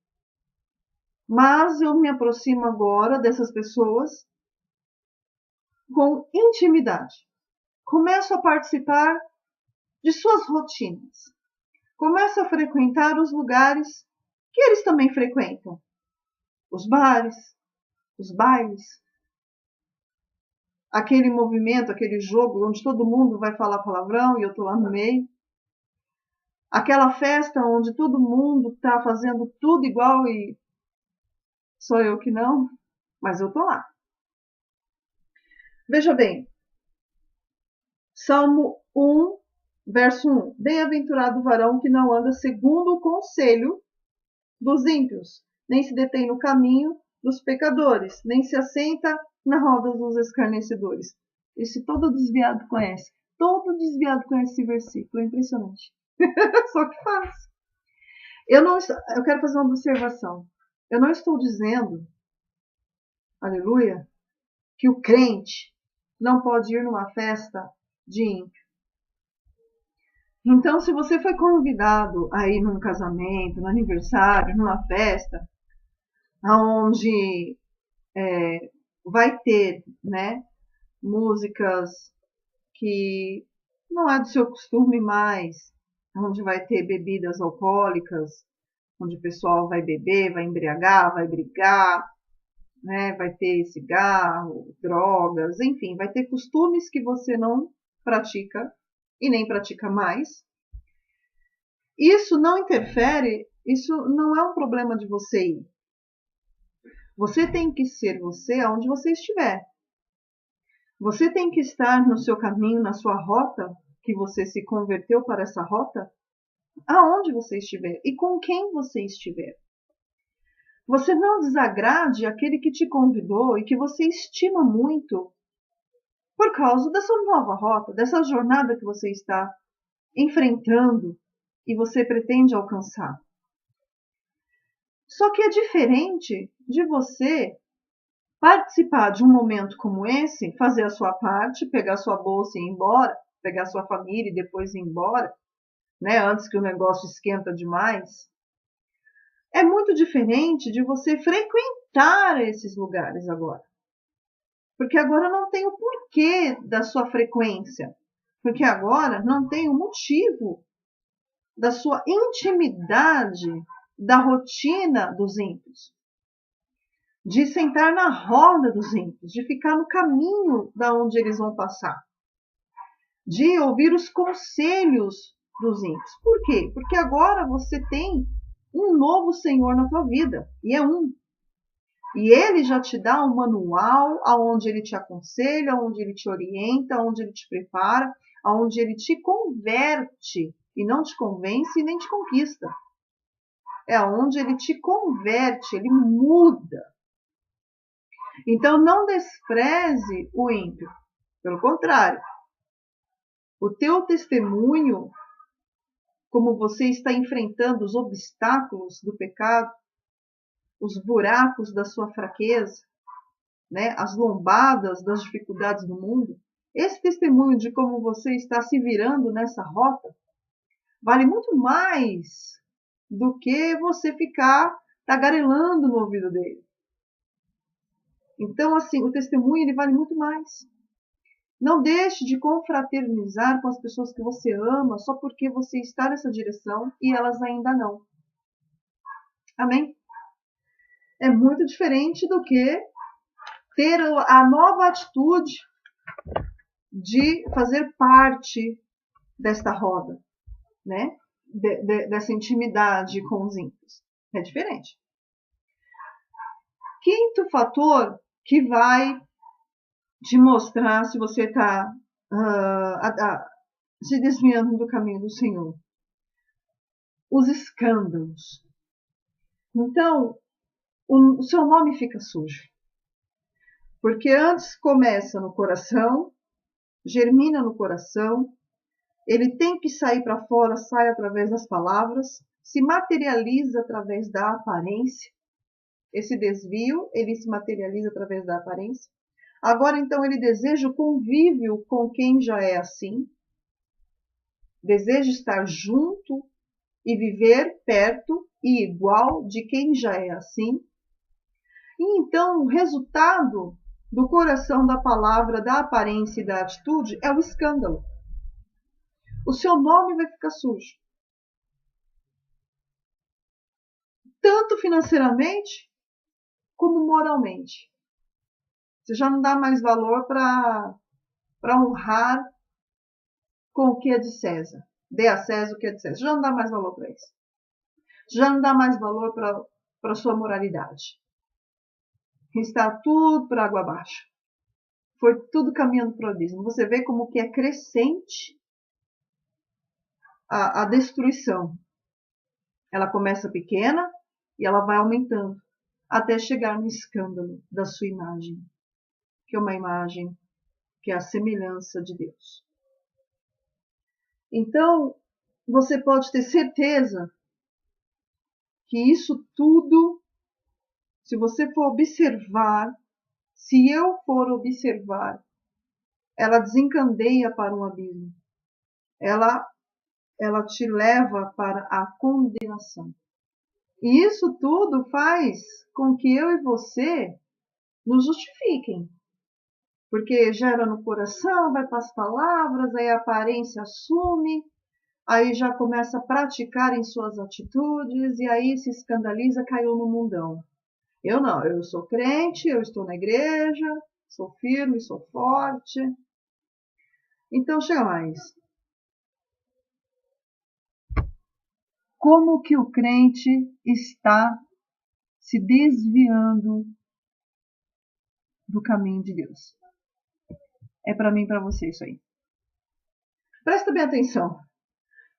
Mas eu me aproximo agora dessas pessoas com intimidade. Começo a participar de suas rotinas. Começo a frequentar os lugares que eles também frequentam. Os bares, os bailes, aquele movimento, aquele jogo onde todo mundo vai falar palavrão e eu estou lá no meio. Aquela festa onde todo mundo está fazendo tudo igual e sou eu que não, mas eu estou lá. Veja bem, Salmo 1, verso 1. Bem-aventurado o varão que não anda segundo o conselho dos ímpios, nem se detém no caminho dos pecadores, nem se assenta na roda dos escarnecedores. Esse todo desviado conhece. Todo desviado conhece esse versículo. É impressionante. Só que faz. Eu quero fazer uma observação. Eu não estou dizendo, aleluia, que o crente não pode ir numa festa de ímpio. Então, se você foi convidado a ir num casamento, num aniversário, numa festa, onde vai ter, né, músicas que não é do seu costume mais, onde vai ter bebidas alcoólicas, onde o pessoal vai beber, vai embriagar, vai brigar, né, vai ter cigarro, drogas, enfim, vai ter costumes que você não pratica e nem pratica mais. Isso não interfere, isso não é um problema de você ir. Você tem que ser você aonde você estiver. Você tem que estar no seu caminho, na sua rota, que você se converteu para essa rota, aonde você estiver e com quem você estiver. Você não desagrade aquele que te convidou e que você estima muito por causa dessa nova rota, dessa jornada que você está enfrentando e você pretende alcançar. Só que é diferente de você participar de um momento como esse, fazer a sua parte, pegar a sua bolsa e ir embora, pegar a sua família e depois ir embora, né, antes que o negócio esquenta demais. É muito diferente de você frequentar esses lugares agora. Porque agora não tem o porquê da sua frequência. Porque agora não tem o motivo da sua intimidade, da rotina dos ímpios. De sentar na roda dos ímpios, de ficar no caminho da onde eles vão passar. De ouvir os conselhos dos ímpios. Por quê? Porque agora você tem um novo Senhor na tua vida. E é um. E ele já te dá um manual aonde ele te aconselha, aonde ele te orienta, aonde ele te prepara, aonde ele te converte e não te convence e nem te conquista. É aonde ele te converte, ele muda. Então não despreze o ímpio. Pelo contrário, o teu testemunho, como você está enfrentando os obstáculos do pecado, os buracos da sua fraqueza, né, as lombadas das dificuldades do mundo, esse testemunho de como você está se virando nessa rota vale muito mais do que você ficar tagarelando no ouvido dele. Então, assim, o testemunho ele vale muito mais. Não deixe de confraternizar com as pessoas que você ama só porque você está nessa direção e elas ainda não. Amém? É muito diferente do que ter a nova atitude de fazer parte desta roda, né? Dessa intimidade com os ímpios. É diferente. Quinto fator que vai te mostrar se você está se desviando do caminho do Senhor. Os escândalos. Então, o seu nome fica sujo. Porque antes começa no coração, germina no coração, ele tem que sair para fora, sai através das palavras, se materializa através da aparência. esse desvio, ele se materializa através da aparência. Agora, então, ele deseja o convívio com quem já é assim, deseja estar junto e viver perto e igual de quem já é assim. E então, o resultado do coração, da palavra, da aparência e da atitude é o escândalo. O seu nome vai ficar sujo. Tanto financeiramente como moralmente. Você já não dá mais valor para honrar com o que é de César. Dê a César o que é de César. Já não dá mais valor para isso. Já não dá mais valor para a sua moralidade. Está tudo por água abaixo. Foi tudo caminhando para o abismo. Você vê como que é crescente a destruição. Ela começa pequena e ela vai aumentando até chegar no escândalo da sua imagem, que é uma imagem que é a semelhança de Deus. Então, você pode ter certeza que isso tudo, se você for observar, se eu for observar, ela desencadeia para um abismo. Ela te leva para a condenação. E isso tudo faz com que eu e você nos justifiquem. Porque gera no coração, vai para as palavras, aí a aparência assume, aí já começa a praticar em suas atitudes, e aí se escandaliza, caiu no mundão. Eu não, eu sou crente, eu estou na igreja, sou firme, sou forte. Então chega mais. Como que o crente está se desviando do caminho de Deus? É para mim e para você isso aí. Presta bem atenção.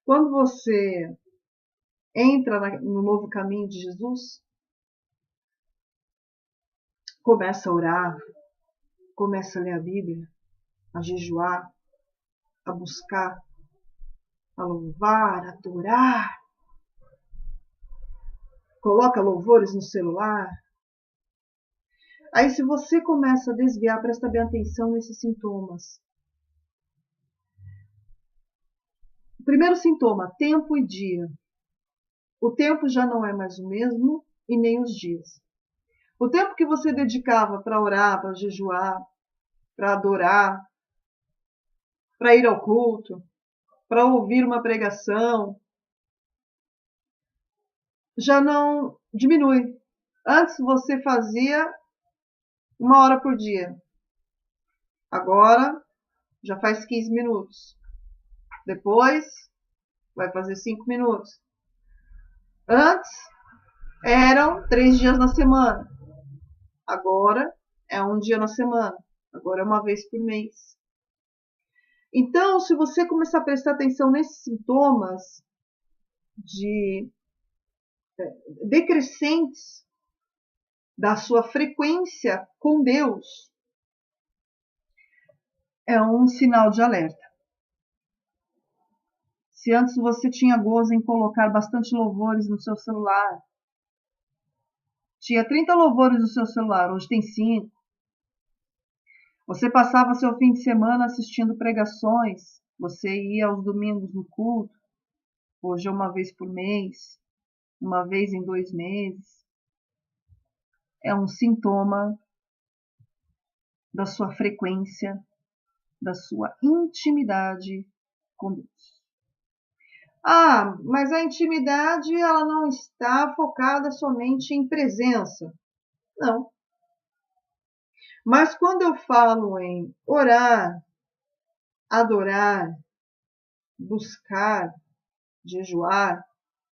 Quando você entra no novo caminho de Jesus, começa a orar, começa a ler a Bíblia, a jejuar, a buscar, a louvar, a adorar, coloca louvores no celular. Aí se você começa a desviar, presta bem atenção nesses sintomas. O primeiro sintoma, tempo e dia. O tempo já não é mais o mesmo e nem os dias. O tempo que você dedicava para orar, para jejuar, para adorar, para ir ao culto, para ouvir uma pregação, já não diminui. Antes você fazia 1 hora por dia. Agora já faz 15 minutos. Depois vai fazer 5 minutos. Antes eram 3 dias na semana. Agora é 1 dia na semana. Agora é 1 vez por mês. Então, se você começar a prestar atenção nesses sintomas decrescentes da sua frequência com Deus, é um sinal de alerta. Se antes você tinha gozo em colocar bastante louvores no seu celular, tinha 30 louvores no seu celular, hoje tem 5. Você passava seu fim de semana assistindo pregações, você ia aos domingos no culto, hoje é 1 vez por mês, 1 vez em 2 meses. É um sintoma da sua frequência, da sua intimidade com Deus. Ah, mas a intimidade ela não está focada somente em presença. Não. Mas quando eu falo em orar, adorar, buscar, jejuar,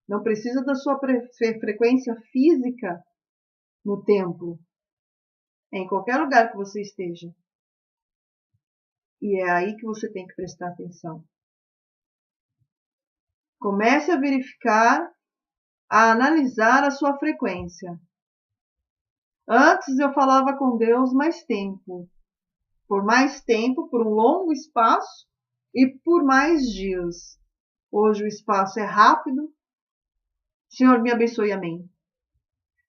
não precisa da sua frequência física no templo. É em qualquer lugar que você esteja. E é aí que você tem que prestar atenção. Comece a verificar, a analisar a sua frequência. Antes eu falava com Deus mais tempo. Por mais tempo, por um longo espaço e por mais dias. Hoje o espaço é rápido. Senhor, me abençoe, amém.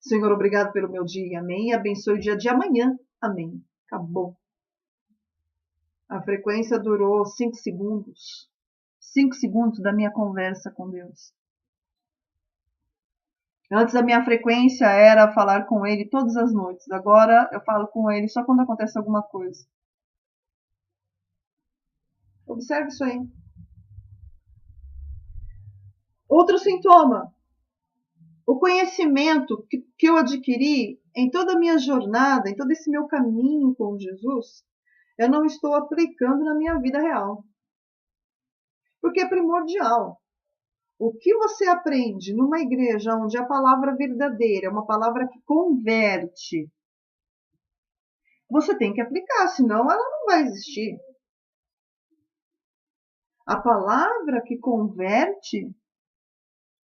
Senhor, obrigado pelo meu dia, amém. E abençoe o dia de amanhã, amém. Acabou. A frequência durou 5 segundos. 5 segundos da minha conversa com Deus. Antes a minha frequência era falar com Ele todas as noites. Agora eu falo com Ele só quando acontece alguma coisa. Observe isso aí. Outro sintoma. O conhecimento que eu adquiri em toda a minha jornada, em todo esse meu caminho com Jesus, eu não estou aplicando na minha vida real. Porque é primordial. O que você aprende numa igreja onde a palavra verdadeira é uma palavra que converte, você tem que aplicar, senão ela não vai existir. A palavra que converte,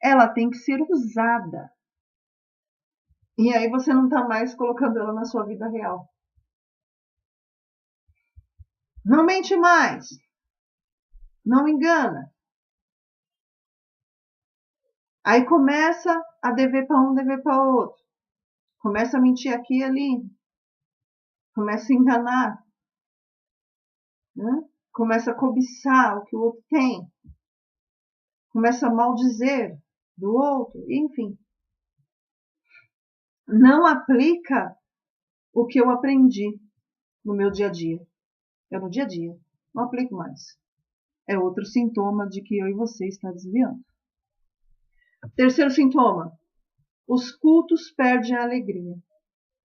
ela tem que ser usada. E aí você não está mais colocando ela na sua vida real. Não mente mais. Não engana. Aí começa a dever para um, dever para outro. Começa a mentir aqui e ali. Começa a enganar. Né? Começa a cobiçar o que o outro tem. Começa a maldizer do outro. Enfim. Não aplica o que eu aprendi no meu dia a dia. Eu no dia a dia. Não aplico mais. É outro sintoma de que eu e você está desviando. Terceiro sintoma. Os cultos perdem a alegria.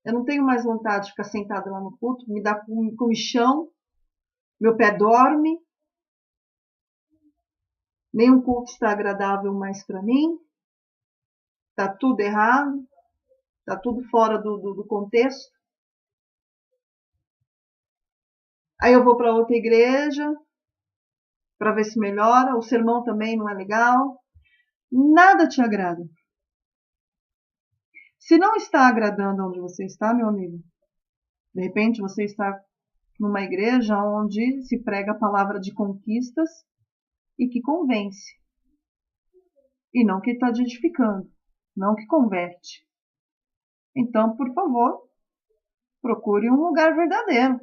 Eu não tenho mais vontade de ficar sentada lá no culto, me dá comichão, meu pé dorme, nenhum culto está agradável mais para mim, está tudo errado, está tudo fora do contexto. Aí eu vou para outra igreja, para ver se melhora, o sermão também não é legal, nada te agrada. Se não está agradando onde você está, meu amigo, de repente você está numa igreja onde se prega a palavra de conquistas e que convence. E não que está edificando, não que converte. Então, por favor, procure um lugar verdadeiro.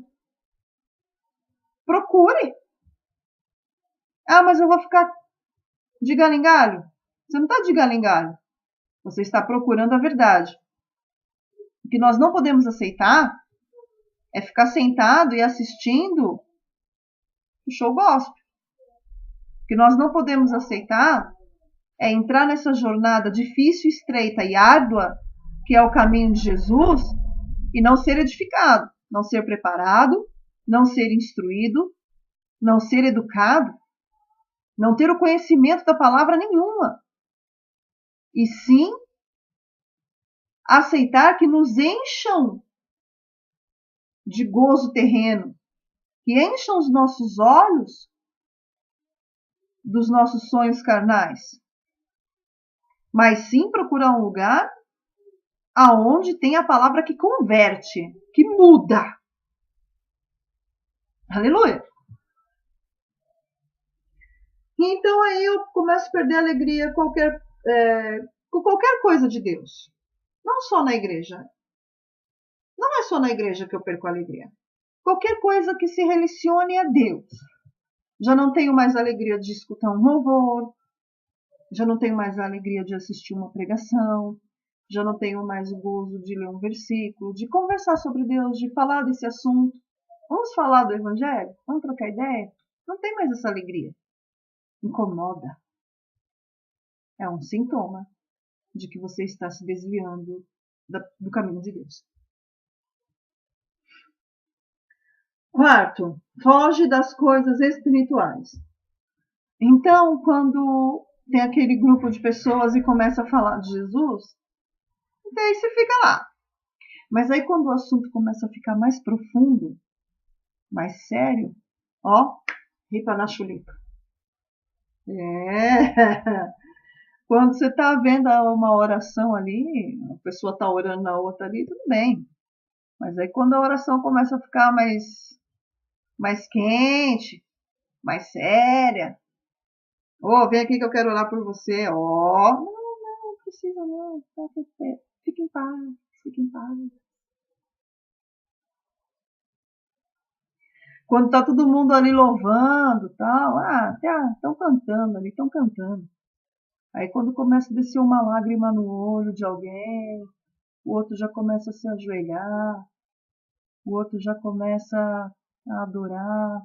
Procure. Ah, mas eu vou ficar de galho em galho. Você não está de galho em galho. Você está procurando a verdade. O que nós não podemos aceitar é ficar sentado e assistindo o show gospel. O que nós não podemos aceitar é entrar nessa jornada difícil, estreita e árdua, que é o caminho de Jesus, e não ser edificado, não ser preparado, não ser instruído, não ser educado, não ter o conhecimento da palavra nenhuma. E sim aceitar que nos encham de gozo terreno, que encham os nossos olhos dos nossos sonhos carnais. Mas sim procurar um lugar aonde tem a palavra que converte, que muda. Aleluia! E então aí eu começo a perder a alegria com qualquer coisa de Deus. Não só na igreja. Não é só na igreja que eu perco a alegria. Qualquer coisa que se relacione a Deus. Já não tenho mais a alegria de escutar um louvor. Já não tenho mais a alegria de assistir uma pregação. Já não tenho mais o gozo de ler um versículo, de conversar sobre Deus, de falar desse assunto. Vamos falar do Evangelho? Vamos trocar ideia? Não tem mais essa alegria. Incomoda. É um sintoma de que você está se desviando do caminho de Deus. Quarto, foge das coisas espirituais. Então, quando tem aquele grupo de pessoas e começa a falar de Jesus, daí você fica lá. Mas aí quando o assunto começa a ficar mais profundo, mais sério, ó, ripa na chulipa. Quando você está vendo uma oração ali, a pessoa está orando na outra ali, tudo bem. Mas aí quando a oração começa a ficar mais quente, mais séria, vem aqui que eu quero orar por você. Não precisa não, tá perfeito. Fique em paz, fique em paz. Quando tá todo mundo ali louvando, tal, estão cantando ali, estão cantando. Aí quando começa a descer uma lágrima no olho de alguém, o outro já começa a se ajoelhar, o outro já começa a adorar.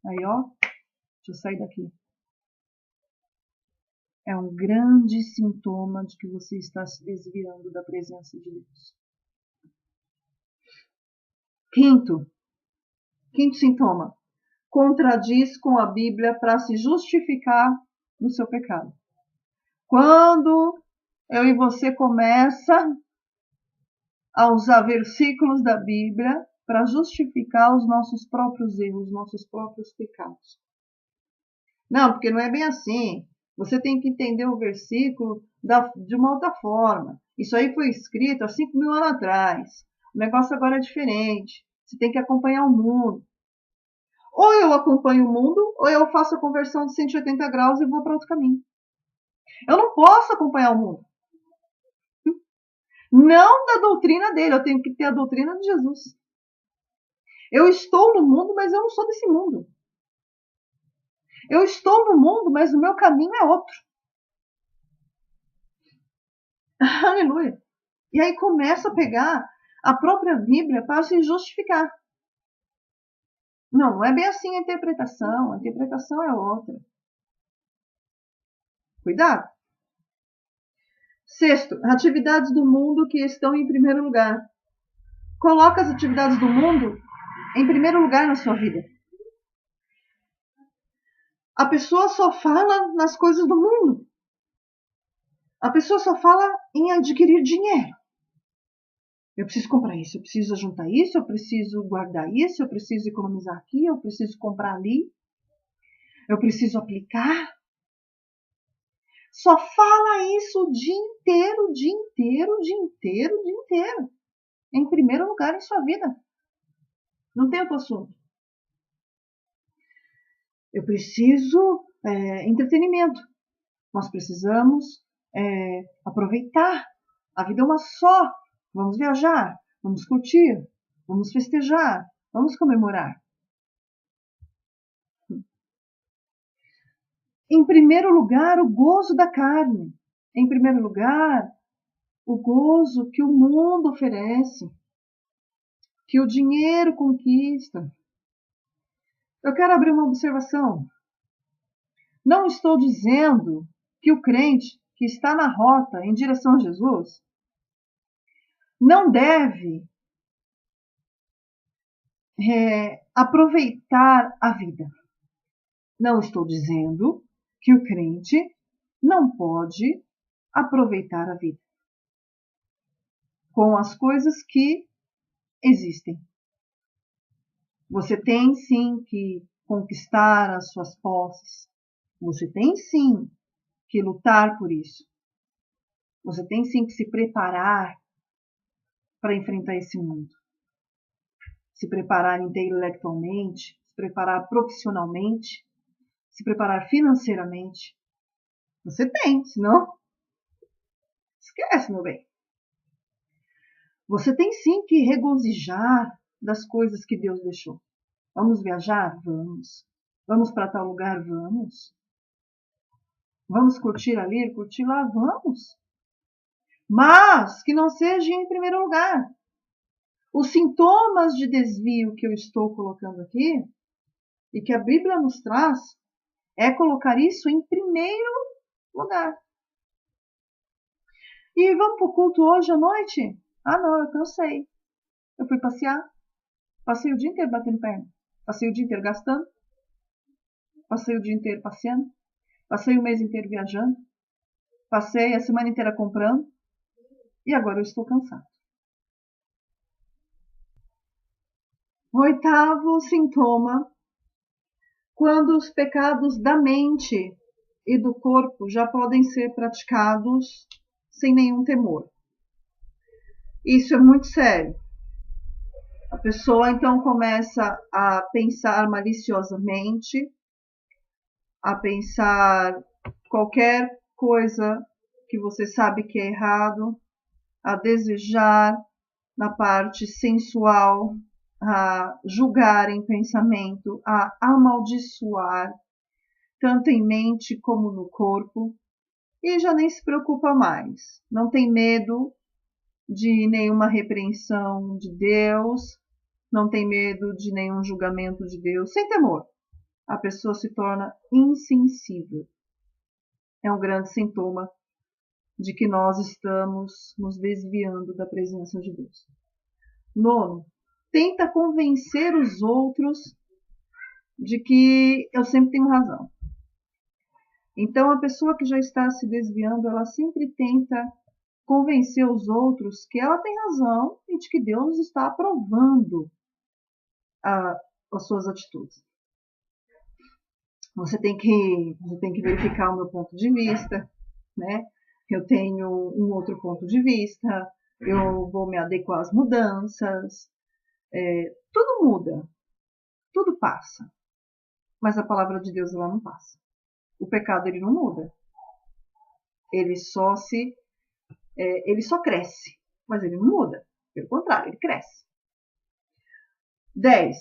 Aí, ó, deixa eu sair daqui. É um grande sintoma de que você está se desviando da presença de Deus. Quinto sintoma. Contradiz com a Bíblia para se justificar no seu pecado. Quando eu e você começa a usar versículos da Bíblia para justificar os nossos próprios erros, nossos próprios pecados. Não, porque não é bem assim. Você tem que entender o versículo de uma outra forma. Isso aí foi escrito há 5.000 anos atrás. O negócio agora é diferente. Você tem que acompanhar o mundo. Ou eu acompanho o mundo, ou eu faço a conversão de 180 graus e vou para outro caminho. Eu não posso acompanhar o mundo. Não da doutrina dele, eu tenho que ter a doutrina de Jesus. Eu estou no mundo, mas eu não sou desse mundo. Eu estou no mundo, mas o meu caminho é outro. Aleluia. E aí começa a pegar a própria Bíblia para se justificar. Não é bem assim a interpretação é outra. Cuidado. Sexto, atividades do mundo que estão em primeiro lugar. Coloca as atividades do mundo em primeiro lugar na sua vida. A pessoa só fala nas coisas do mundo. A pessoa só fala em adquirir dinheiro. Eu preciso comprar isso, eu preciso juntar isso, eu preciso guardar isso, eu preciso economizar aqui, eu preciso comprar ali, eu preciso aplicar. Só fala isso o dia inteiro, o dia inteiro, o dia inteiro, o dia inteiro. Em primeiro lugar em sua vida. Não tem outro assunto. Eu preciso entretenimento. Nós precisamos aproveitar. A vida é uma só. Vamos viajar, vamos curtir, vamos festejar, vamos comemorar. Em primeiro lugar, o gozo da carne. Em primeiro lugar, o gozo que o mundo oferece, que o dinheiro conquista. Eu quero abrir uma observação. Não estou dizendo que o crente que está na rota em direção a Jesus não deve aproveitar a vida. Não estou dizendo que o crente não pode aproveitar a vida com as coisas que existem. Você tem sim que conquistar as suas posses. Você tem sim que lutar por isso. Você tem sim que se preparar para enfrentar esse mundo. Se preparar intelectualmente, se preparar profissionalmente, se preparar financeiramente. Você tem, senão esquece, meu bem. Você tem sim que regozijar das coisas que Deus deixou. Vamos viajar? Vamos. Vamos para tal lugar? Vamos. Vamos curtir ali, curtir lá? Vamos. Mas que não seja em primeiro lugar. Os sintomas de desvio que eu estou colocando aqui, e que a Bíblia nos traz, é colocar isso em primeiro lugar. E vamos para o culto hoje à noite? Não, eu cansei. Eu fui passear. Passei o dia inteiro batendo perna. Passei o dia inteiro gastando. Passei o dia inteiro passeando. Passei o mês inteiro viajando. Passei a semana inteira comprando. E agora eu estou cansado. O oitavo sintoma, quando os pecados da mente e do corpo já podem ser praticados sem nenhum temor. Isso é muito sério. A pessoa então começa a pensar maliciosamente, a pensar qualquer coisa que você sabe que é errado, a desejar na parte sensual, a julgar em pensamento, a amaldiçoar, tanto em mente como no corpo, e já nem se preocupa mais. Não tem medo de nenhuma repreensão de Deus, não tem medo de nenhum julgamento de Deus, sem temor. A pessoa se torna insensível. É um grande sintoma de que nós estamos nos desviando da presença de Deus. 9, tenta convencer os outros de que eu sempre tenho razão. Então, a pessoa que já está se desviando, ela sempre tenta convencer os outros que ela tem razão e de que Deus está aprovando as suas atitudes. Você tem que verificar o meu ponto de vista, né? Eu tenho um outro ponto de vista, eu vou me adequar às mudanças, tudo muda, tudo passa, mas a palavra de Deus ela não passa. O pecado ele não muda, ele só cresce, mas ele não muda, pelo contrário, ele cresce. 10.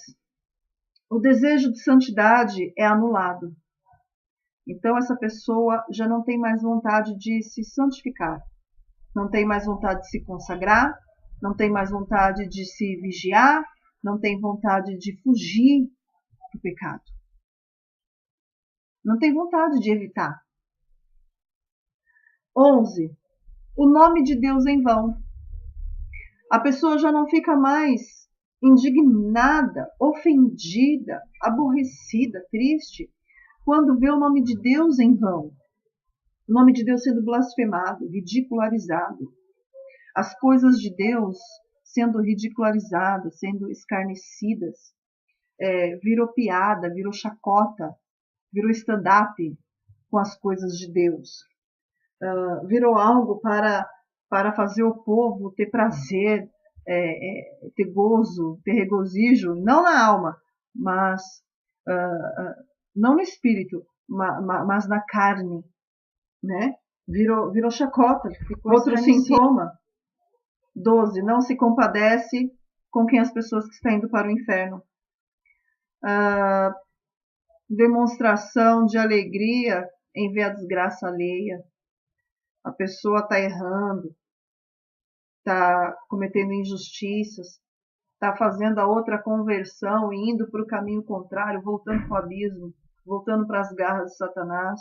O desejo de santidade é anulado. Então essa pessoa já não tem mais vontade de se santificar, não tem mais vontade de se consagrar, não tem mais vontade de se vigiar, não tem vontade de fugir do pecado. Não tem vontade de evitar. 11. O nome de Deus em vão. A pessoa já não fica mais indignada, ofendida, aborrecida, triste, quando vê o nome de Deus em vão. O nome de Deus sendo blasfemado, ridicularizado. As coisas de Deus sendo ridicularizadas, sendo escarnecidas. Virou piada, virou chacota, virou stand-up com as coisas de Deus. Virou algo para fazer o povo ter prazer, ter gozo, ter regozijo, não na alma, mas não no espírito, mas na carne, né? Virou chacota. Outro sintoma. 12. Não se compadece com quem as pessoas que estão indo para o inferno. Demonstração de alegria em ver a desgraça alheia. A pessoa está errando, está cometendo injustiças, está fazendo a outra conversão e indo para o caminho contrário, voltando para o abismo, voltando para as garras de Satanás.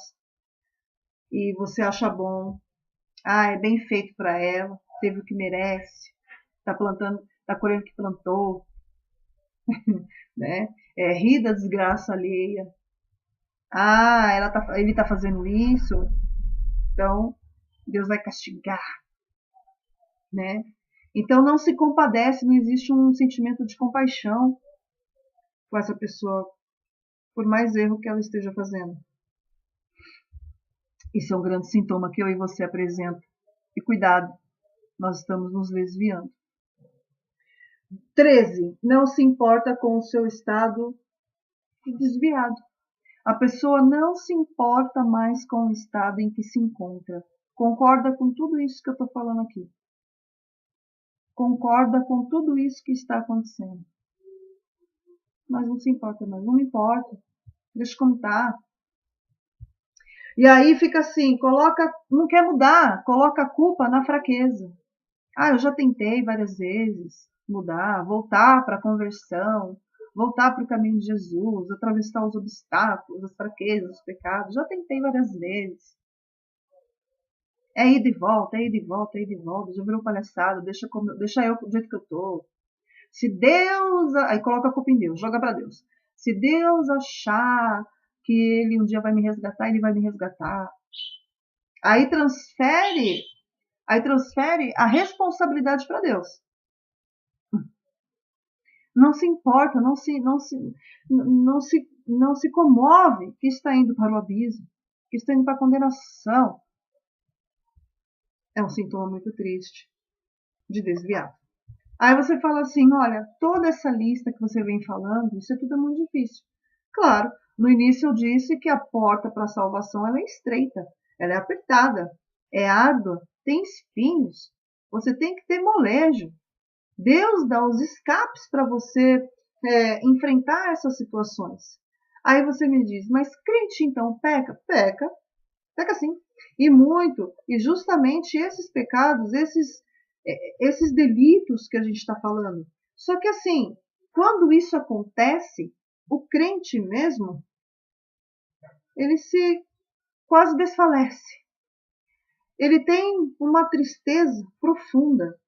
E você acha bom. É bem feito para ela, teve o que merece, está plantando, está colhendo o que plantou, né? Ri da desgraça alheia. Ele está fazendo isso, então Deus vai castigar, né? Então não se compadece, não existe um sentimento de compaixão com essa pessoa, por mais erro que ela esteja fazendo. Isso é um grande sintoma que eu e você apresentam. E cuidado, nós estamos nos desviando. 13. Não se importa com o seu estado desviado. A pessoa não se importa mais com o estado em que se encontra. Concorda com tudo isso que eu estou falando aqui. Concorda com tudo isso que está acontecendo. Mas não se importa mais. Não me importa. Deixa como está. E aí fica assim, não quer mudar, coloca a culpa na fraqueza. Eu já tentei várias vezes mudar, voltar para a conversão, voltar para o caminho de Jesus, atravessar os obstáculos, as fraquezas, os pecados. Já tentei várias vezes. Ir de volta, ir de volta, ir de volta. Já virou palhaçada, deixa eu do jeito que eu tô. Se Deus... Aí coloca a culpa em Deus, joga para Deus. Se Deus achar que Ele um dia vai me resgatar, Ele vai me resgatar. Aí transfere a responsabilidade para Deus. Não se importa, não se comove que está indo para o abismo, que está indo para a condenação. É um sintoma muito triste de desviado. Aí você fala assim, olha, toda essa lista que você vem falando, isso tudo é muito difícil. Claro, no início eu disse que a porta para a salvação ela é estreita, ela é apertada, é árdua, tem espinhos, Você tem que ter molejo. Deus dá os escapes para você enfrentar essas situações. Aí você me diz, mas crente então peca? Peca, peca sim. E muito. E justamente esses pecados, esses delitos que a gente está falando. Só que assim, quando isso acontece, o crente mesmo, ele se quase desfalece. Ele tem uma tristeza profunda.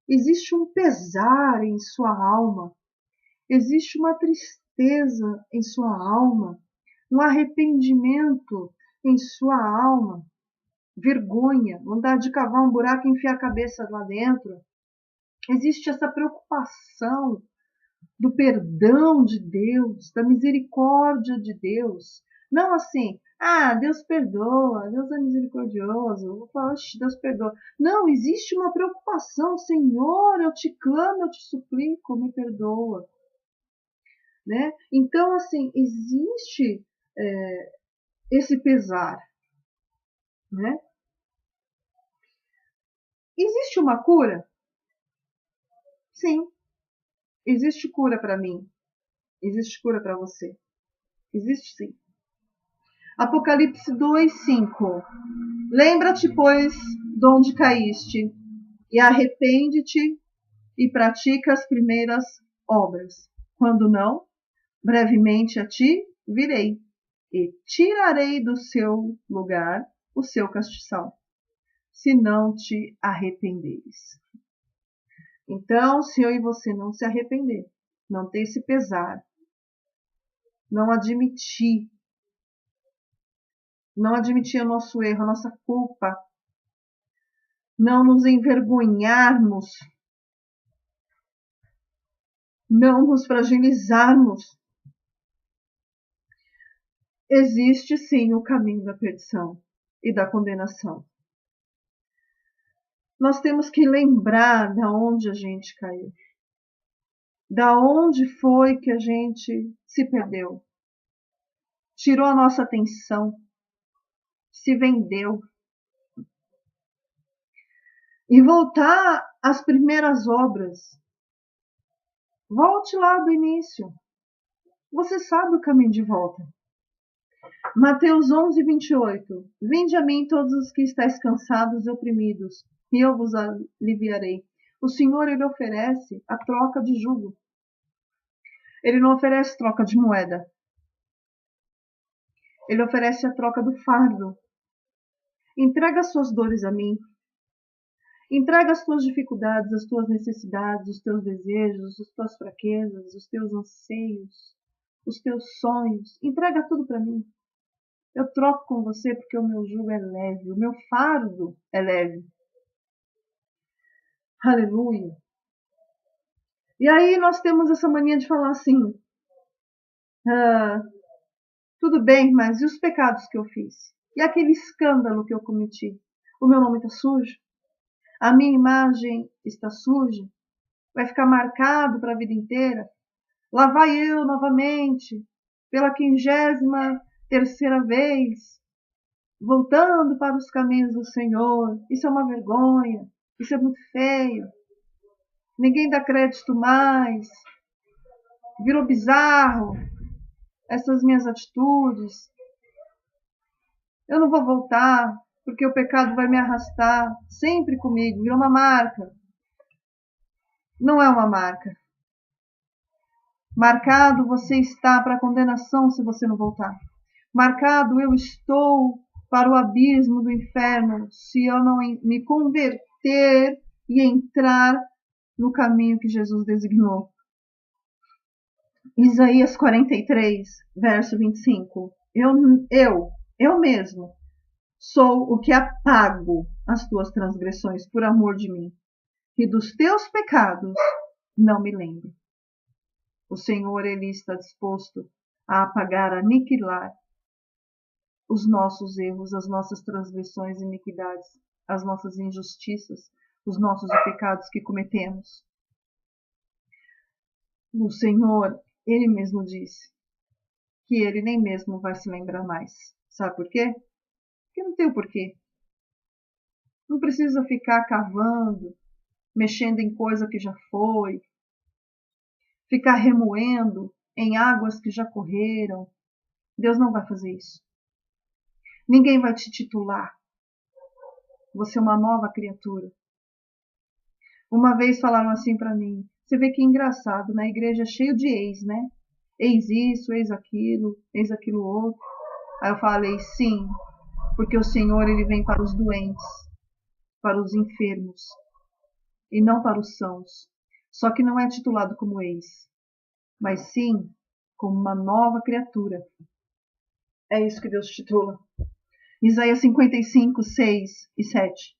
Existe um pesar em sua alma. Existe uma tristeza em sua alma. Um arrependimento em sua alma. Vergonha, vontade de cavar um buraco e enfiar a cabeça lá dentro. Existe essa preocupação do perdão de Deus, da misericórdia de Deus. Não assim, Deus perdoa, Deus é misericordioso, vou falar, Deus perdoa. Não, existe uma preocupação, Senhor, eu te clamo, eu te suplico, me perdoa. Né? Então, assim, existe esse pesar. Né? Existe uma cura? Sim. Existe cura para mim. Existe cura para você. Existe sim. Apocalipse 2:5. Lembra-te, pois, de onde caíste, e arrepende-te e pratica as primeiras obras. Quando não, brevemente a ti virei e tirarei do seu lugar o seu castiçal, se não te arrependeres. Então, se eu e você não se arrepender, não ter esse pesar, não admitir o nosso erro, a nossa culpa, não nos envergonharmos, não nos fragilizarmos, existe sim o caminho da perdição e da condenação. Nós temos que lembrar da onde a gente caiu, da onde foi que a gente se perdeu, tirou a nossa atenção, se vendeu, e voltar às primeiras obras. Volte lá do início. Você sabe o caminho de volta. Mateus 11:28. Vinde a mim todos os que estáis cansados e oprimidos, e eu vos aliviarei. O Senhor, Ele oferece a troca de jugo. Ele não oferece troca de moeda. Ele oferece a troca do fardo. Entrega as suas dores a mim. Entrega as tuas dificuldades, as tuas necessidades, os teus desejos, as tuas fraquezas, os teus anseios, os teus sonhos. Entrega tudo para mim. Eu troco com você porque o meu jugo é leve, o meu fardo é leve. Aleluia. E aí nós temos essa mania de falar assim, tudo bem, mas e os pecados que eu fiz? E aquele escândalo que eu cometi? O meu nome está sujo? A minha imagem está suja? Vai ficar marcado para a vida inteira? Lá vai eu novamente, pela 53ª vez, voltando para os caminhos do Senhor. Isso é uma vergonha, isso é muito feio. Ninguém dá crédito mais. Virou bizarro essas minhas atitudes. Eu não vou voltar, porque o pecado vai me arrastar sempre comigo. Virou uma marca. Não é uma marca. Marcado você está para a condenação se você não voltar. Marcado eu estou para o abismo do inferno se eu não me converter e entrar no caminho que Jesus designou. Isaías 43, verso 25. Eu mesmo sou o que apago as tuas transgressões por amor de mim, e dos teus pecados não me lembro. O Senhor, Ele está disposto a apagar, a aniquilar os nossos erros, as nossas transgressões e iniquidades, as nossas injustiças, os nossos pecados que cometemos. O Senhor, Ele mesmo disse que Ele nem mesmo vai se lembrar mais. Sabe por quê? Porque não tem o porquê. Não precisa ficar cavando, mexendo em coisa que já foi, ficar remoendo em águas que já correram. Deus não vai fazer isso. Ninguém vai te titular. Você é uma nova criatura. Uma vez falaram assim para mim, você vê que engraçado, na igreja é cheio de ex, né? Ex isso, ex aquilo outro. Aí eu falei, sim, porque o Senhor ele vem para os doentes, para os enfermos, e não para os sãos. Só que não é titulado como ex, mas sim como uma nova criatura. É isso que Deus titula. Isaías 55, 6 e 7.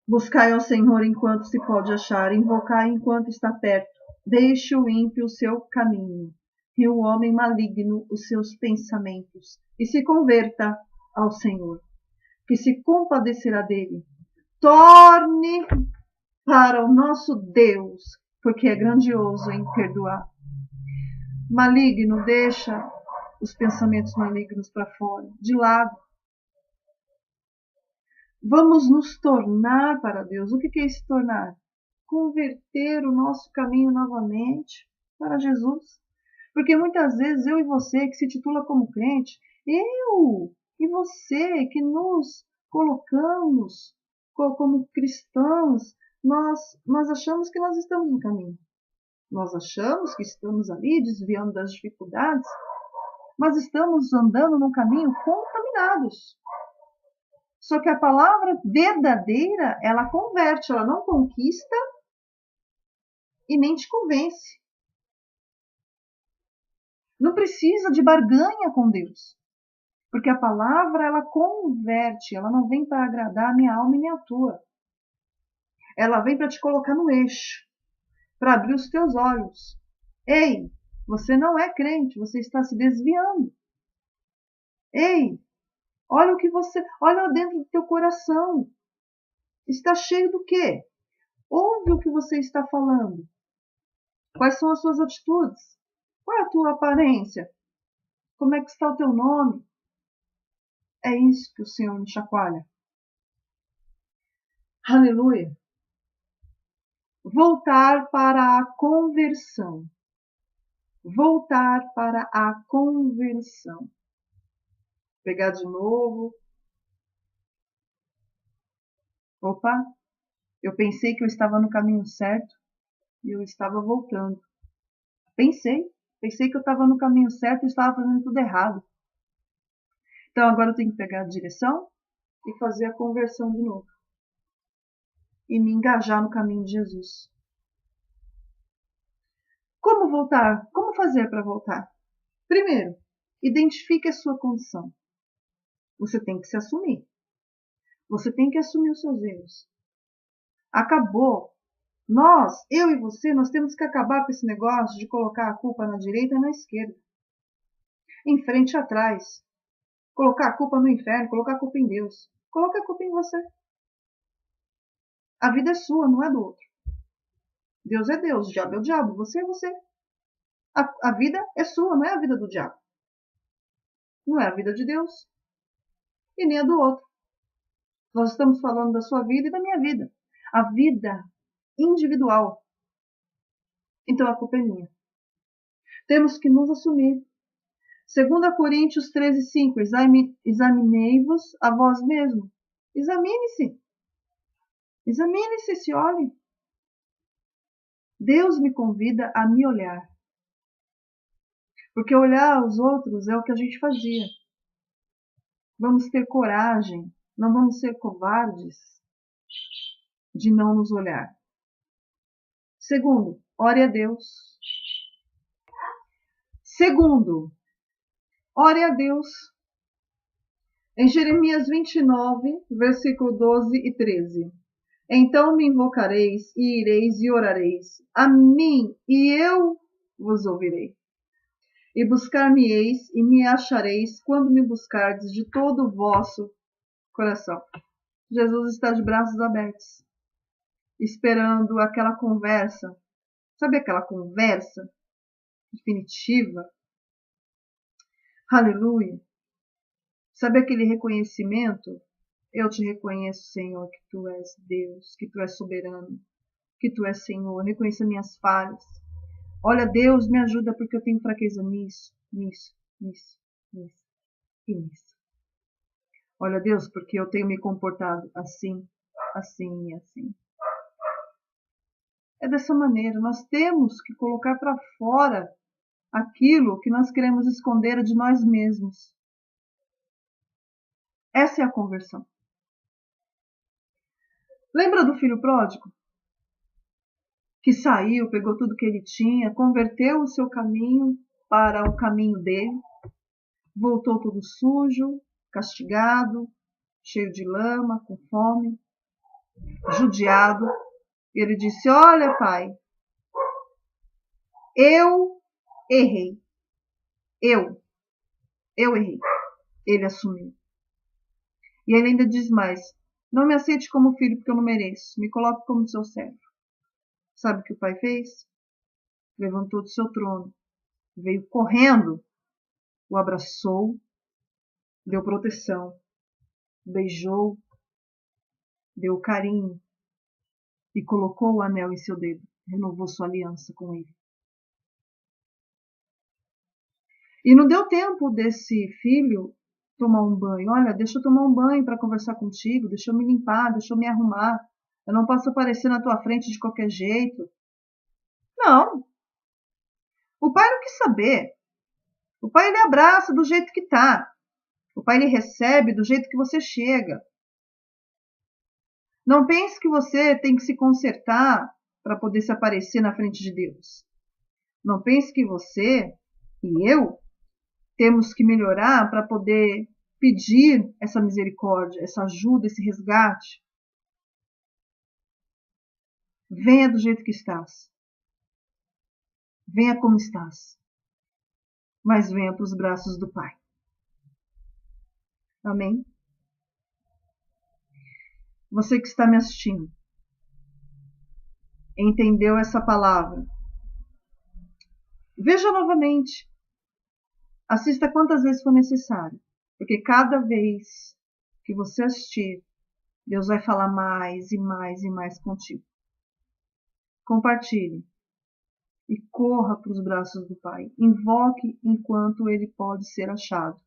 Buscai ao Senhor enquanto se pode achar, invocai enquanto está perto. Deixe o ímpio o seu caminho, e o homem maligno os seus pensamentos, e se converta ao Senhor, que se compadecerá dele. Torne para o nosso Deus, porque é grandioso em perdoar. Maligno, deixa os pensamentos malignos para fora, de lado. Vamos nos tornar para Deus. O que é se tornar? Converter o nosso caminho novamente para Jesus. Porque muitas vezes eu e você que se titula como crente, eu e você que nos colocamos como cristãos, nós achamos que nós estamos no caminho. Nós achamos que estamos ali desviando das dificuldades, mas estamos andando num caminho contaminados. Só que a palavra verdadeira, ela converte, ela não conquista e nem te convence. Não precisa de barganha com Deus. Porque a palavra, ela converte, ela não vem para agradar a minha alma e nem a tua. Ela vem para te colocar no eixo, para abrir os teus olhos. Ei, você não é crente, você está se desviando. Ei, olha o que olha dentro do teu coração. Está cheio do quê? Ouve o que você está falando. Quais são as suas atitudes? Qual é a tua aparência? Como é que está o teu nome? É isso que o Senhor me chacoalha. Aleluia. Voltar para a conversão. Voltar para a conversão. Pegar de novo. Opa, eu pensei que eu estava no caminho certo e eu estava voltando. Pensei que eu estava no caminho certo e estava fazendo tudo errado. Então agora eu tenho que pegar a direção e fazer a conversão de novo. E me engajar no caminho de Jesus. Como voltar? Como fazer para voltar? Primeiro, identifique a sua condição. Você tem que se assumir. Você tem que assumir os seus erros. Acabou. Eu e você, nós temos que acabar com esse negócio de colocar a culpa na direita e na esquerda. Em frente e atrás. Colocar a culpa no inferno, colocar a culpa em Deus. Coloca a culpa em você. A vida é sua, não é do outro. Deus é Deus, o diabo é o diabo, você é você. A vida é sua, não é a vida do diabo. Não é a vida de Deus. E nem a do outro. Nós estamos falando da sua vida e da minha vida. A vida individual. Então a culpa é minha. Temos que nos assumir. 2 Coríntios 13:5. Examinei-vos a vós mesmo. Examine-se. Examine-se, se olhe. Deus me convida a me olhar. Porque olhar os outros é o que a gente fazia. Vamos ter coragem. Não vamos ser covardes de não nos olhar. Segundo, ore a Deus. Segundo, ore a Deus. Em Jeremias 29, versículo 12 e 13. Então me invocareis, e ireis e orareis a mim, e eu vos ouvirei. E buscar-me-eis, e me achareis, quando me buscardes de todo o vosso coração. Jesus está de braços abertos, esperando aquela conversa. Sabe aquela conversa definitiva? Aleluia. Sabe aquele reconhecimento? Eu te reconheço, Senhor, que Tu és Deus, que Tu és soberano, que Tu és Senhor. Reconheça minhas falhas. Olha, Deus, me ajuda porque eu tenho fraqueza nisso, nisso, nisso, nisso e nisso. Olha, Deus, porque eu tenho me comportado assim, assim e assim. É dessa maneira. Nós temos que colocar para fora aquilo que nós queremos esconder de nós mesmos. Essa é a conversão. Lembra do filho pródigo? Que saiu, pegou tudo que ele tinha, converteu o seu caminho para o caminho dele, voltou todo sujo, castigado, cheio de lama, com fome, judiado. E ele disse: olha, pai, eu errei. Eu errei. Ele assumiu. E ele ainda diz mais: não me aceite como filho porque eu não mereço. Me coloque como seu servo. Sabe o que o pai fez? Levantou do seu trono, veio correndo, o abraçou, deu proteção, beijou, deu carinho e colocou o anel em seu dedo, renovou sua aliança com ele. E não deu tempo desse filho tomar um banho. Olha, deixa eu tomar um banho para conversar contigo, deixa eu me limpar, deixa eu me arrumar. Eu não posso aparecer na tua frente de qualquer jeito. Não. O pai não quis saber. O pai ele abraça do jeito que tá. O pai ele recebe do jeito que você chega. Não pense que você tem que se consertar para poder se aparecer na frente de Deus. Não pense que você e eu temos que melhorar para poder pedir essa misericórdia, essa ajuda, esse resgate. Venha do jeito que estás. Venha como estás. Mas venha para os braços do Pai. Amém? Você que está me assistindo, entendeu essa palavra? Veja novamente. Assista quantas vezes for necessário. Porque cada vez que você assistir, Deus vai falar mais e mais e mais contigo. Compartilhe. E corra para os braços do Pai. Invoque enquanto Ele pode ser achado.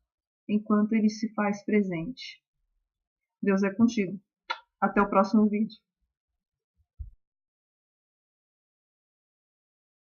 Enquanto Ele se faz presente. Deus é contigo. Até o próximo vídeo.